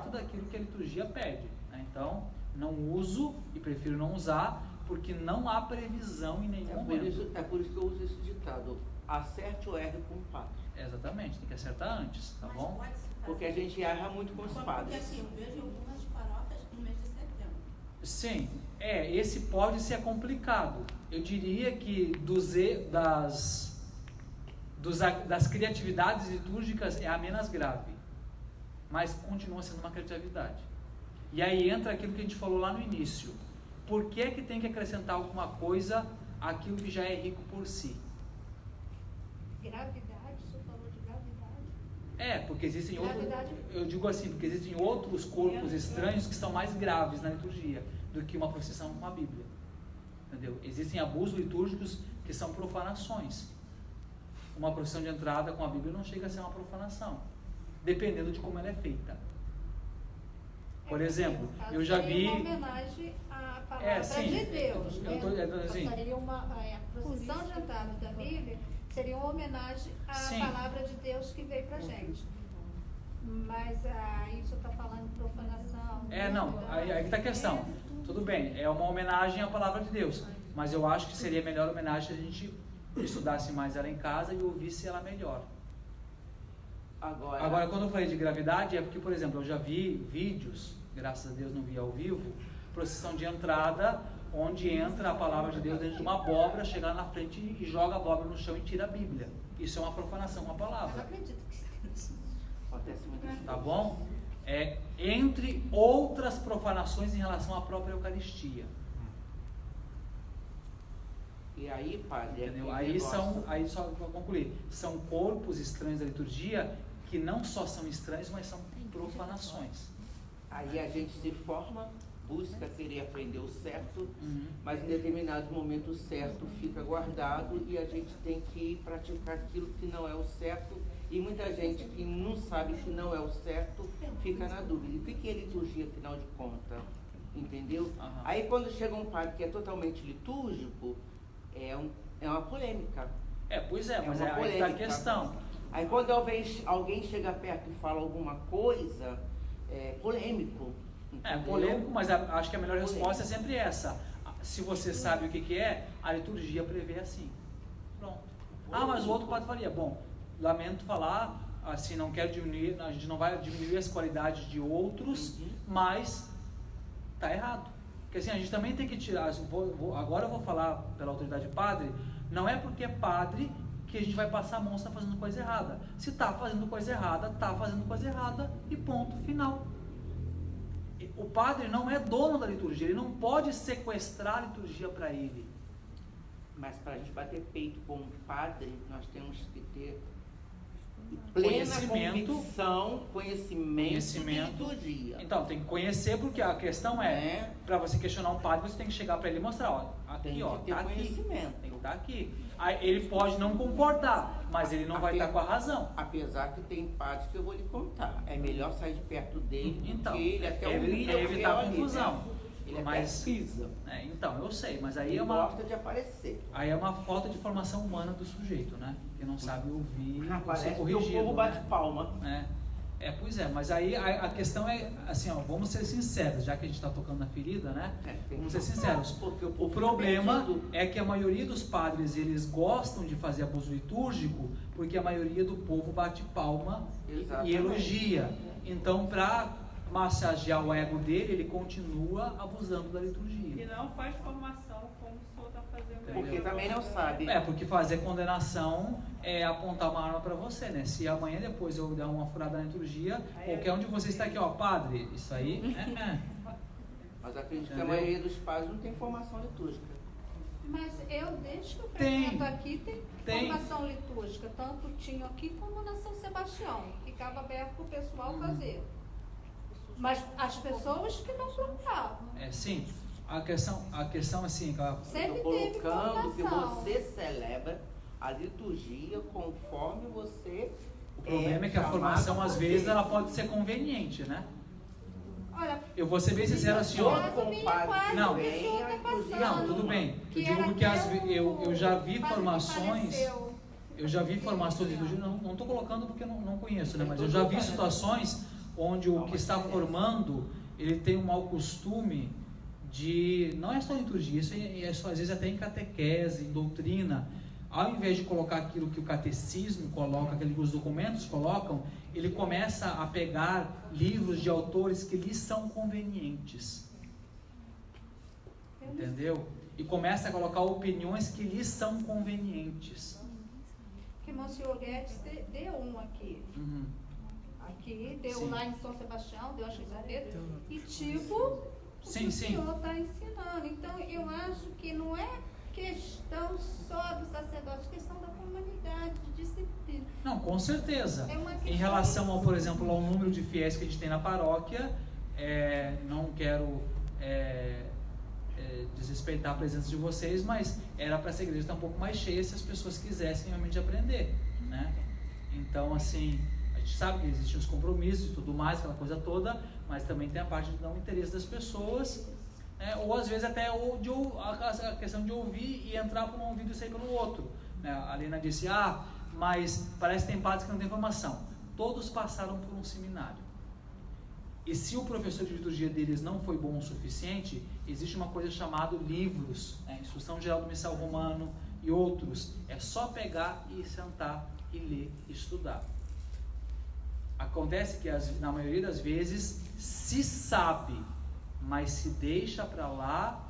daquilo que a liturgia pede, né? Então, não uso e prefiro não usar, porque não há previsão em nenhum momento. É por isso que eu uso esse ditado: acerte ou erre com o padre. Exatamente, tem que acertar antes, tá bom? Porque a gente erra muito com os Porque padres. assim, eu vejo algumas paróquias no mês de setembro. Sim, esse pode ser complicado. Eu diria que das criatividades litúrgicas é a menos grave, mas continua sendo uma criatividade. E aí entra aquilo que a gente falou lá no início. Por que é que tem que acrescentar alguma coisa àquilo que já é rico por si? Gravidade, você falou de gravidade. Porque existem Gravidade. eu digo assim, porque existem outros corpos estranhos que são mais graves na liturgia do que uma procissão com a Bíblia. Entendeu? Existem abusos litúrgicos que são profanações. Uma procissão de entrada com a Bíblia não chega a ser uma profanação, dependendo de como ela é feita. Por exemplo, eu já vi... Seria uma homenagem à palavra sim, de Deus. eu tô dizendo assim. Seria a procissão de entrada da Bíblia seria uma homenagem à Sim. palavra de Deus que veio pra gente. Mas aí você está falando de profanação. Não, aí está a questão. Tudo bem, é uma homenagem à palavra de Deus, mas eu acho que seria melhor homenagem se a gente estudasse mais ela em casa e ouvisse ela melhor. Agora, quando eu falei de gravidade, é porque, por exemplo, eu já vi vídeos, graças a Deus não vi ao vivo, procissão de entrada, onde entra a palavra de Deus dentro de uma abóbora, chega lá na frente e joga a abóbora no chão e tira a Bíblia. Isso é uma profanação com a Eu não palavra. acredito que Acontece muito isso. Tá bom? Entre outras profanações em relação à própria Eucaristia. E aí, padre, Entendeu? Aí só para concluir, são corpos estranhos da liturgia que não só são estranhos, mas são profanações. Aí a gente se forma, busca querer aprender o certo, Uhum. mas em determinados momentos o certo fica guardado e a gente tem que praticar aquilo que não é o certo. E muita gente que não sabe que não é o certo fica na dúvida. O que é liturgia, afinal de contas? Entendeu? Uhum. Aí quando chega um padre que é totalmente litúrgico, é uma polêmica. Pois é, mas uma aí está a questão. Aí quando alguém chega perto e fala alguma coisa, é polêmico. Entendeu? Polêmico, mas acho que a melhor resposta é sempre essa. Se você sabe o que é, a liturgia prevê assim. Pronto. Mas o outro padre faria. Bom, lamento falar, assim, não quero diminuir, a gente não vai diminuir as qualidades de outros, mas está errado. Porque assim, a gente também tem que tirar, agora eu vou falar pela autoridade padre, não é porque é padre que a gente vai passar a mão se está fazendo coisa errada. Se está fazendo coisa errada, está fazendo coisa errada e ponto final. O padre não é dono da liturgia, ele não pode sequestrar a liturgia para ele. Mas para a gente bater peito com um padre, nós temos que ter plena conhecimento de liturgia. Então, tem que conhecer, porque a questão para você questionar um padre, você tem que chegar para ele e mostrar, Tem que ter tá aqui, conhecimento. tem que estar aqui. Aí, ele pode não concordar, mas ele não vai estar com a razão. Apesar que tem padres que eu vou lhe contar, é melhor sair de perto dele, Então, porque ele até humilha o evitar fiel confusão. ali, né? Ele Mas, até pisa. Então, eu sei, mas aí Ele gosta de aparecer. Aí é uma falta de formação humana do sujeito, né? Que não sabe ouvir, Parece ser que corrigido, o povo bate né? palma. Pois é, mas aí a questão é assim, vamos ser sinceros, já que a gente está tocando na ferida, né? Vamos ser sinceros. Porque O problema é que a maioria dos padres, eles gostam de fazer abuso litúrgico, porque a maioria do povo bate palma e elogia. Então, para massagear o ego dele, ele continua abusando da liturgia. E não faz formação como o senhor está fazendo. Porque também não sabe. Porque fazer condenação é apontar uma arma para você, né? Se amanhã depois eu der uma furada na liturgia, qualquer um de vocês está aqui, padre, isso aí Mas acredito que a maioria dos padres não tem formação litúrgica. Mas eu, desde que eu frequento aqui, tem formação litúrgica. Tanto tinha aqui como na São Sebastião. Ficava aberto para o pessoal fazer. Mas as pessoas que não procuravam. Sim, a questão assim, Sempre Estou teve colocando que formação. você celebra a liturgia conforme você. o problema é que a chamado formação às por vezes Deus. ela pode ser conveniente, né? Olha, Eu vou ser bem sincero assim, ó. caso, minha quase Não. pessoa tá passando. Não, tudo bem. Eu era digo que eu já vi padre que formações. faleceu. Eu já vi formações de liturgia, não estou colocando porque não conheço, né? Mas eu já vi situações onde o que está formando, ele tem um mau costume de, não é só liturgia, isso é só, às vezes até em catequese, em doutrina, ao invés de colocar aquilo que o catecismo coloca, aquilo que os documentos colocam, ele começa a pegar livros de autores que lhes são convenientes, entendeu? E começa a colocar opiniões que lhes são convenientes. Que Monsenhor Guedes deu um aqui. Uhum. Aqui, deu Sim. lá em São Sebastião, deu a Xazaredo. E tipo, o Sim, que o sim. senhor está ensinando. Então, eu acho que não é questão só do sacerdote, é questão da comunidade, de disciplina. Não, com certeza. É uma Em questão- relação ao, por exemplo, ao número de fiéis que a gente tem na paróquia, não quero desrespeitar a presença de vocês, mas era para essa igreja estar um pouco mais cheia se as pessoas quisessem realmente aprender, né? Então, assim, a gente sabe que existem os compromissos e tudo mais, aquela coisa toda, mas também tem a parte de não interesse das pessoas, né? Ou às vezes até a questão de ouvir e entrar por um ouvido e sair pelo outro, né? A Lena disse, mas parece que tem padres que não têm formação. Todos passaram por um seminário. E se o professor de liturgia deles não foi bom o suficiente, existe uma coisa chamada livros, né? Instrução Geral do Missal Romano e outros. É só pegar e sentar e ler e estudar. Acontece que na maioria das vezes se sabe, mas se deixa para lá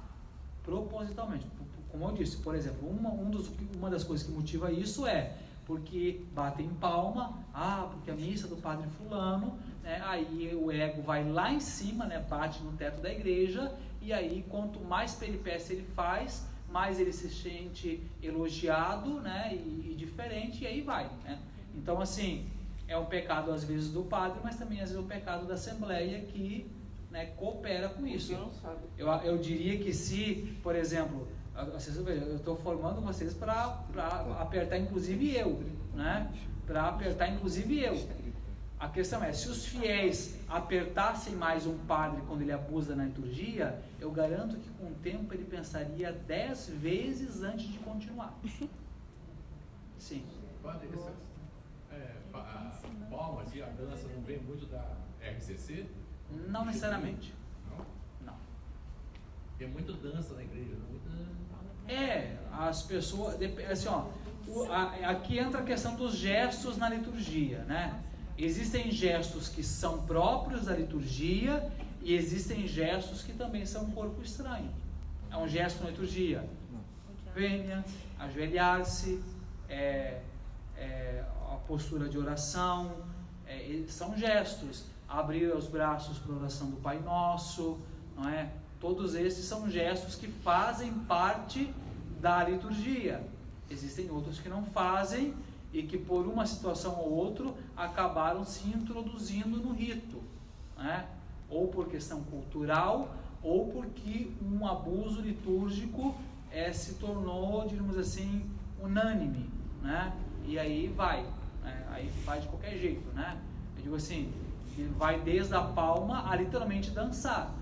propositalmente. Como eu disse, por exemplo, uma das coisas que motiva isso é porque batem palma, porque a missa do padre fulano, né, aí o ego vai lá em cima, né, bate no teto da igreja, e aí quanto mais peripécia ele faz, mais ele se sente elogiado, né, e diferente, e aí vai, né? Então, assim, é um pecado às vezes do padre, mas também às vezes é um pecado da assembleia que, né, coopera com isso. Eu diria que se, por exemplo, eu estou formando vocês para apertar inclusive eu, né? Para apertar inclusive eu. A questão é, se os fiéis apertassem mais um padre quando ele abusa na liturgia, eu garanto que com o tempo ele pensaria 10 vezes antes de continuar. Sim. Padre, a palmas e a dança não vem muito da RCC? Não necessariamente. Não? Não. Tem muita dança na igreja, muita... As pessoas, assim, aqui entra a questão dos gestos na liturgia, né? Existem gestos que são próprios da liturgia e existem gestos que também são um corpo estranho. É um gesto na liturgia. Venha, ajoelhar-se, a postura de oração, são gestos. Abrir os braços para a oração do Pai Nosso, não é? Todos esses são gestos que fazem parte da liturgia. Existem outros que não fazem e que por uma situação ou outra acabaram se introduzindo no rito, né? Ou por questão cultural, ou porque um abuso litúrgico se tornou, digamos assim, unânime, né? E aí vai, né? Aí vai de qualquer jeito, né? Eu digo assim, vai desde a palma a literalmente dançar.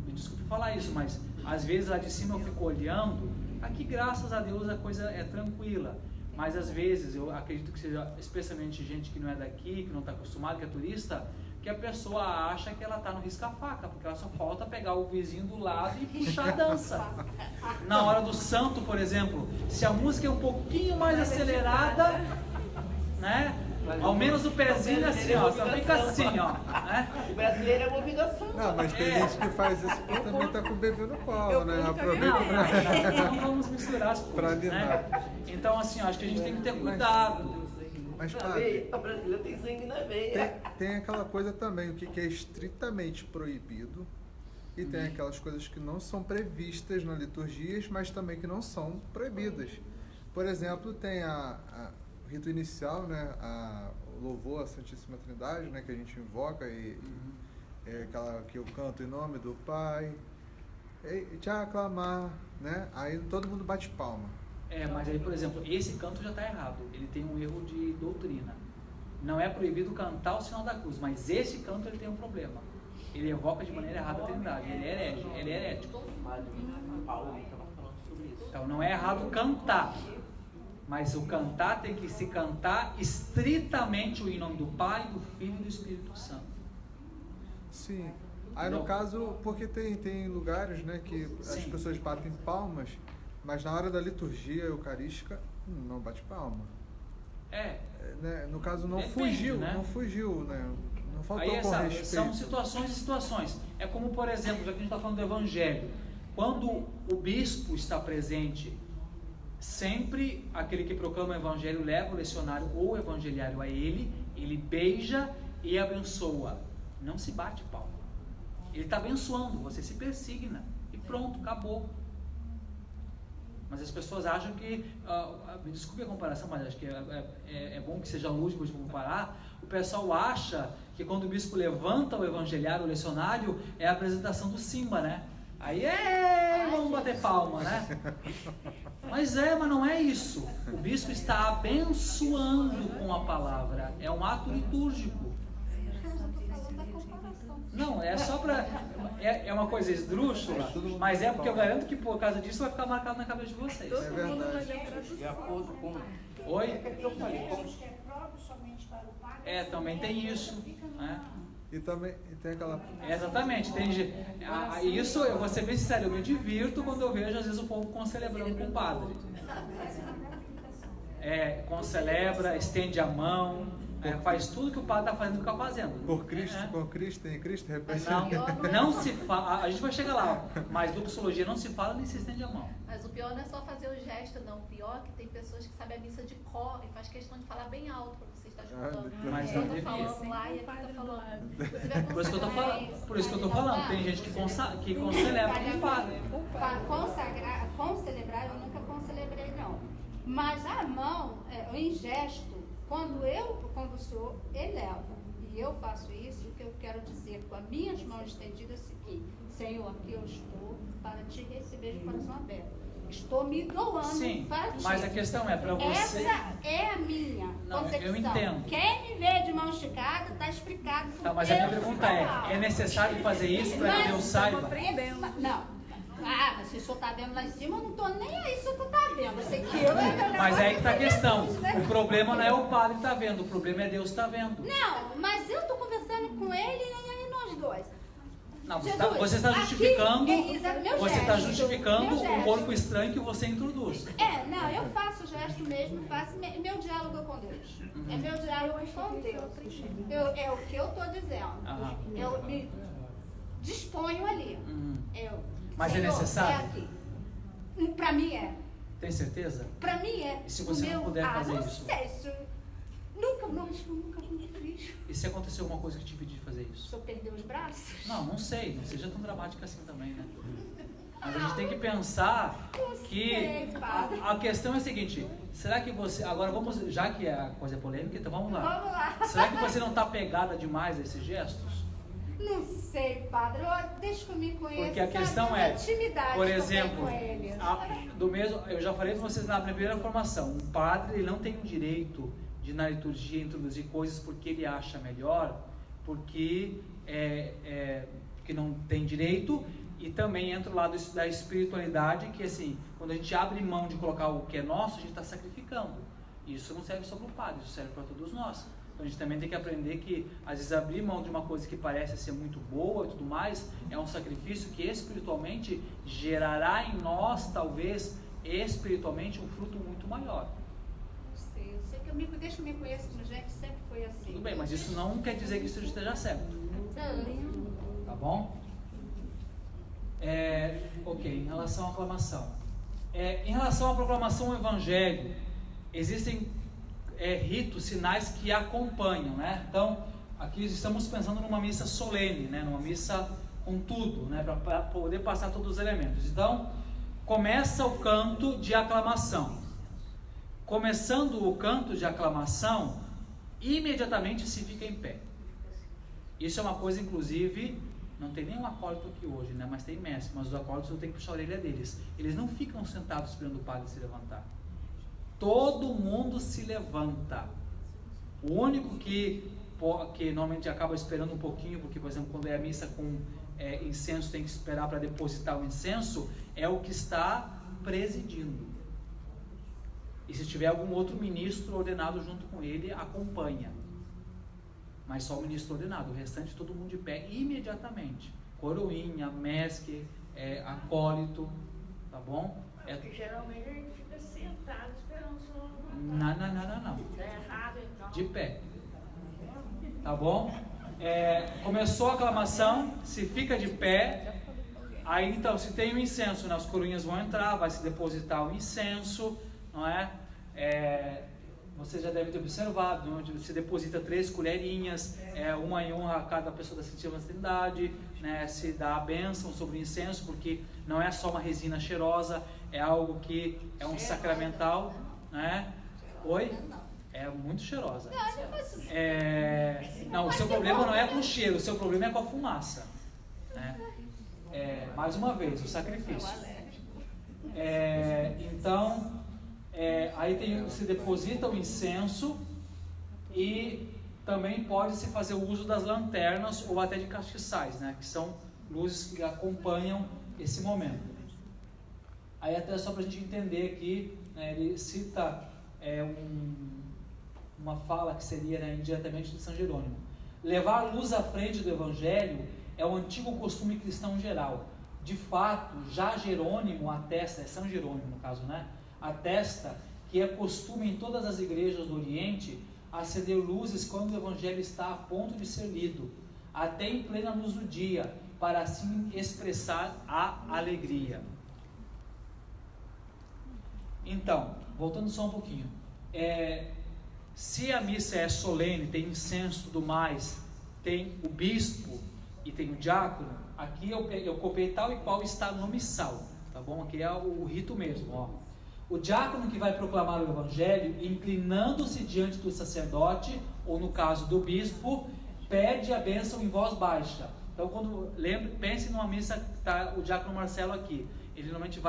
Me desculpe falar isso, mas às vezes lá de cima eu fico olhando. Aqui, graças a Deus, a coisa é tranquila. Mas às vezes eu acredito que seja especialmente gente que não é daqui, que não está acostumada, que é turista, que a pessoa acha que ela está no risca-faca, porque ela só falta pegar o vizinho do lado e puxar a dança. Na hora do santo, por exemplo, se a música é um pouquinho mais acelerada, né? Ao menos o pezinho assim, ó, só fica assim, ó, né? O brasileiro é movido assim. Não, mas tem gente que faz isso porque também tá com o bebê no colo, né? Aproveita Não vamos misturar as coisas, né? Então, assim, ó, acho que a gente tem que ter cuidado. Mas, Na padre, veia, o brasileiro tem sangue na veia. tem aquela coisa também, o que é estritamente proibido, e tem aquelas coisas que não são previstas na liturgia, mas também que não são proibidas. Por exemplo, tem o rito inicial, né? O louvor à Santíssima Trindade, né? Que a gente invoca aquela que eu canto em nome do Pai, te aclamar, né? Aí todo mundo bate palma. Mas aí, por exemplo, esse canto já está errado. Ele tem um erro de doutrina. Não é proibido cantar o sinal da cruz, mas esse canto ele tem um problema. Ele evoca de maneira errada a Trindade. Ele é herege, ele é herético. Paulo estava falando sobre isso. Então não é errado cantar, mas o cantar tem que se cantar estritamente o em nome do Pai, do Filho e do Espírito Santo. Sim. Aí no caso, porque tem lugares, né, que as Sim. pessoas batem palmas, mas na hora da liturgia eucarística não bate palma. Né? No caso não Depende, fugiu, né? Não faltou Aí com respeito. são situações e situações. É como, por exemplo, já que a gente está falando do Evangelho, quando o bispo está presente, sempre aquele que proclama o Evangelho leva o lecionário ou o evangeliário a ele beija e abençoa. Não se bate palma. Ele está abençoando, você se persigna e pronto, acabou. Mas as pessoas acham que, me desculpe a comparação, mas acho que é bom que seja lúdico de comparar. O pessoal acha que quando o bispo levanta o evangeliário, o lecionário, é a apresentação do Simba, né? Aí vamos bater palma, né? Mas não é isso. O bispo está abençoando com a palavra. É um ato litúrgico. Não, é só para... É uma coisa esdrúxula, mas é porque eu garanto que por causa disso vai ficar marcado na cabeça de vocês. É verdade. De acordo com... Oi? Eu falei, Também tem isso, né? E também tem aquela... Exatamente, isso eu vou ser bem sincero, eu me divirto quando eu vejo às vezes o povo concelebrando com o padre. Concelebra, estende a mão, faz tudo que o padre está fazendo e fica fazendo. Por Cristo, com Cristo, em Cristo, Não se fala, a gente vai chegar lá, mas doxologia não se fala nem se estende a mão. Mas o pior não é só fazer o gesto, não. O pior é que tem pessoas que sabem a missa de cor e faz questão de falar bem alto para você estar escutando. Mas eu não tô devia. falando lá e aqui tá falando. Por isso que eu tô falando, tem gente que concelebra com o padre. Concelebrar, eu nunca concelebrei, não. Mas a mão, em gesto, quando o senhor eleva e eu faço isso, o que eu quero dizer com as minhas mãos estendidas é o seguinte: Senhor, aqui eu estou para te receber de coração aberto. Estou me doando para ti. Mas a questão é para você... Essa é a minha concepção. Eu entendo. Quem me vê de mão esticada, está explicado. Tá, mas a minha pergunta é necessário fazer isso para que Deus saiba? Não. Mas se o senhor está vendo lá em cima, eu não estou nem aí se o senhor está vendo. Eu sei que Mas aí que está a questão. O problema não é o padre que está vendo, o problema é Deus que está vendo. Não, mas eu estou conversando com ele e nós dois. Não, você está justificando, aqui, justificando um corpo estranho que você introduz. Não, eu faço o gesto mesmo, faço meu diálogo com Deus. É meu diálogo com Deus. É o que eu estou dizendo. Eu me disponho ali. Mas Senhor, é necessário? aqui. Pra mim é. Tem certeza? Pra mim é. E se você não puder fazer não isso? Sei, nunca fiz. E se acontecer alguma coisa que te impedir de fazer O isso? senhor perdeu os braços? Não sei, não seja tão dramática assim também, né? Mas a gente tem que pensar que a questão é a seguinte: será que você, agora vamos, já que a coisa é polêmica, então vamos lá. Vamos lá. Será que você não está pegada demais a esses gestos? Não sei, padre. Deixa que eu me conheça. Porque a questão é, intimidade por que eu exemplo, tenho com ele. eu já falei para vocês na primeira formação, um padre ele não tem o direito de na liturgia introduzir coisas porque ele acha melhor, porque não tem direito, e também entra o lado da espiritualidade, que assim, quando a gente abre mão de colocar o que é nosso, a gente está sacrificando. Isso não serve só para o padre, isso serve para todos nós. Então a gente também tem que aprender que às vezes abrir mão de uma coisa que parece ser muito boa e tudo mais, é um sacrifício que espiritualmente gerará em nós, talvez, espiritualmente, um fruto muito maior. Eu sei que desde que eu me conheço como gente, sempre foi assim. Tudo bem, mas isso não quer dizer que isso esteja certo. Tá bom? Ok, em relação à aclamação. Em relação à proclamação do Evangelho, existem ritos, sinais que acompanham, né? Então, aqui estamos pensando numa missa solene, né? Numa missa com tudo, né? Para poder passar todos os elementos. Então, começa o canto de aclamação. Começando o canto de aclamação, imediatamente se fica em pé. Isso é uma coisa, inclusive, não tem nenhum acólito aqui hoje, né? Mas tem mestre, mas os acólitos eu tenho que puxar a orelha deles. Eles não ficam sentados esperando o padre se levantar. Todo mundo se levanta. O único que normalmente acaba esperando um pouquinho, porque, por exemplo, quando é a missa com incenso, tem que esperar para depositar o incenso, é o que está presidindo. E se tiver algum outro ministro ordenado junto com ele, acompanha. Mas só o ministro ordenado, o restante todo mundo de pé imediatamente. Coroinha, mestre, acólito, tá bom? Porque geralmente a gente fica sentado esperando o senhor levantar. Não. Tá errado, então. De pé. Tá bom? Começou a aclamação, se fica de pé, aí então, se tem o incenso, né, as coroinhas vão entrar, vai se depositar o incenso, não é? Você já deve ter observado, onde se deposita 3 colherinhas, uma em honra a cada pessoa da Santíssima Trindade, né? Se dá a bênção sobre o incenso, porque não é só uma resina cheirosa, é algo que é um sacramental, né? Oi? É muito cheirosa. Não, o seu problema não é com o cheiro, o seu problema é com a fumaça, né? Mais uma vez, o sacrifício. Então, aí se deposita o incenso e também pode-se fazer o uso das lanternas ou até de castiçais, né? Que são luzes que acompanham esse momento. Aí até só para a gente entender aqui, né, ele cita uma fala que seria, né, indiretamente de São Jerônimo. Levar luz à frente do Evangelho é o antigo costume cristão geral. De fato, já Jerônimo atesta, São Jerônimo no caso, né? Atesta que é costume em todas as igrejas do Oriente acender luzes quando o Evangelho está a ponto de ser lido, até em plena luz do dia, para assim expressar a alegria. Então, voltando só um pouquinho, se a missa é solene, tem incenso e tudo mais, tem o bispo e tem o diácono, aqui eu copiei tal e qual está no missal, tá bom? Aqui é o rito mesmo, ó. O diácono que vai proclamar o Evangelho, inclinando-se diante do sacerdote, ou no caso do bispo, pede a bênção em voz baixa. Então, pense numa missa que está o diácono Marcelo aqui. Ele normalmente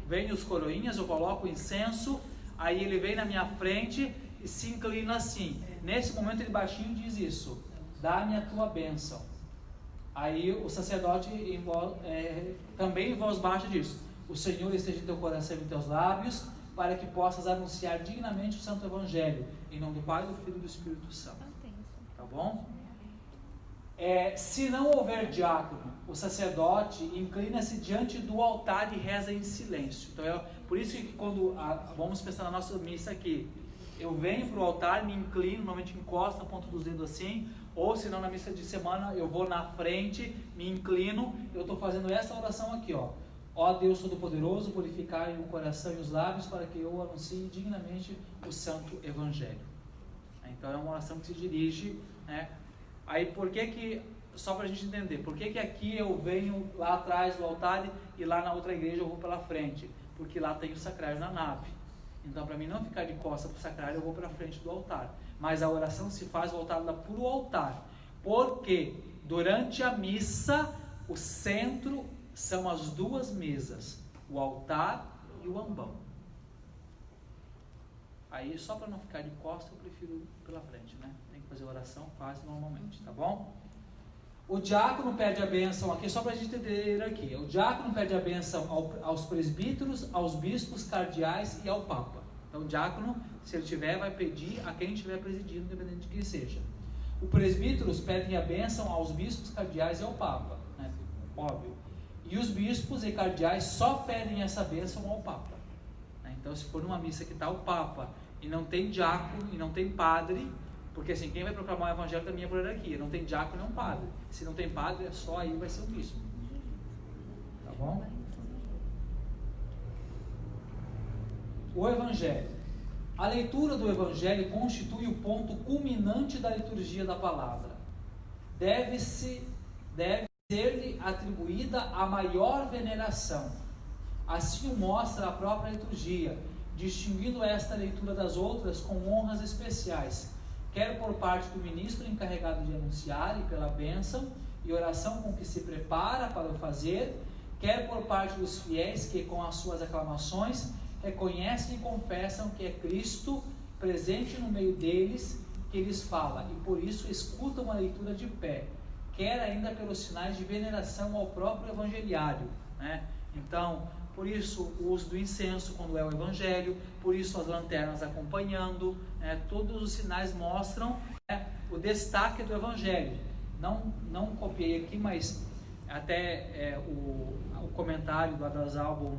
vem os coroinhas, eu coloco o incenso, aí ele vem na minha frente e se inclina assim. Nesse momento ele baixinho diz isso: dá-me a tua bênção. Aí o sacerdote também em voz baixa diz: o Senhor esteja em teu coração e em teus lábios, para que possas anunciar dignamente o Santo Evangelho, em nome do Pai, do Filho e do Espírito Santo. Tá bom? Se não houver diácono, o sacerdote inclina-se diante do altar e reza em silêncio. Então por isso que quando vamos pensar na nossa missa aqui, eu venho para o altar, me inclino, normalmente encosto a ponta dos dedos assim, ou se não na missa de semana eu vou na frente, me inclino, eu estou fazendo essa oração aqui, ó. Ó Deus Todo-Poderoso, purificai o coração e os lábios para que eu anuncie dignamente o Santo Evangelho. Então é uma oração que se dirige, né? Aí por que, só para a gente entender, por que aqui eu venho lá atrás do altar e lá na outra igreja eu vou pela frente? Porque lá tem o sacrário na nave. Então, para mim não ficar de costas para o sacrário, eu vou para frente do altar. Mas a oração se faz voltada para o altar. Porque durante a missa, o centro são as 2 mesas, o altar e o ambão. Aí, só para não ficar de costas, eu prefiro ir pela frente, né? Tem que fazer oração, faz normalmente, tá bom? O diácono pede a bênção aqui, só para a gente entender aqui. O diácono pede a bênção aos presbíteros, aos bispos, cardeais e ao papa. Então o diácono, se ele tiver, vai pedir a quem estiver presidindo, independente de quem seja. Os presbíteros pedem a bênção aos bispos, cardeais e ao papa, né? Óbvio. E os bispos e cardeais só pedem essa bênção ao papa, né? Então, se for numa missa que está o papa e não tem diácono e não tem padre, porque assim, quem vai proclamar o evangelho também é por hierarquia, não tem diácono e não padre. Se não tem padre, é só aí vai ser o bispo. Tá bom? O Evangelho. A leitura do Evangelho constitui o ponto culminante da liturgia da palavra. Deve ser-lhe atribuída a maior veneração. Assim o mostra a própria liturgia, distinguindo esta leitura das outras com honras especiais, quer por parte do ministro encarregado de anunciar e pela bênção e oração com que se prepara para o fazer, quer por parte dos fiéis que com as suas aclamações reconhecem e confessam que é Cristo presente no meio deles que lhes fala, e por isso escutam a leitura de pé, quer ainda pelos sinais de veneração ao próprio evangeliário, né? Então, por isso o uso do incenso quando é o evangelho, por isso as lanternas acompanhando, né? Todos os sinais mostram, né, o destaque do evangelho. Não copiei aqui, mas até o comentário do Adrasalbo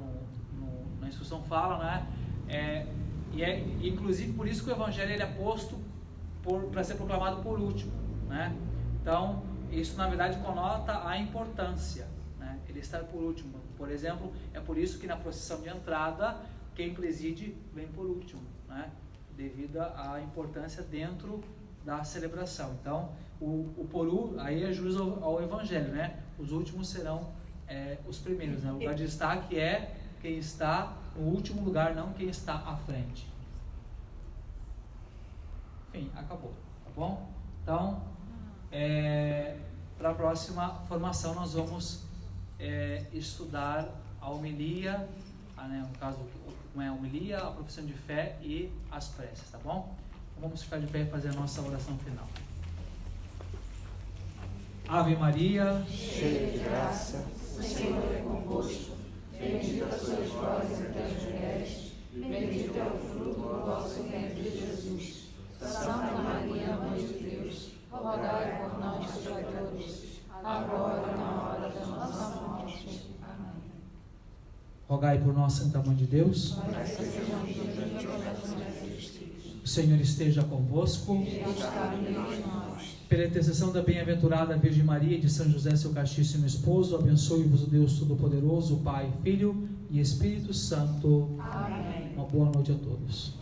na instrução fala, né? Inclusive por isso que o evangelho ele é posto para ser proclamado por último, né? Então isso na verdade conota a importância, né? Ele estar por último. Por exemplo, é por isso que na procissão de entrada quem preside vem por último, né? Devido à importância dentro da celebração. Então aí é jus ao evangelho, né? Os últimos serão os primeiros, né? O lugar de destaque é quem está no último lugar, não quem está à frente. Enfim, acabou, tá bom? Então, para a próxima formação nós vamos estudar a homilia, né, no caso, como é a homilia, a profissão de fé e as preces, tá bom? Então, vamos ficar de pé e fazer a nossa oração final. Ave Maria, cheia de graça, o Senhor é convosco. Bendita sois vós entre as mulheres, bendito é o fruto do vosso ventre, Jesus. Santa Maria, Mãe de Deus, rogai por nós, pecadores, agora e na hora da nossa morte. Amém. Rogai por nós, Santa Mãe de Deus. Para que sejamos dignos de Cristo. O Senhor esteja convosco. Está no meio de nós. Pela intercessão da bem-aventurada Virgem Maria e de São José, seu castíssimo esposo, abençoe-vos o Deus Todo-Poderoso, Pai, Filho e Espírito Santo. Amém. Uma boa noite a todos.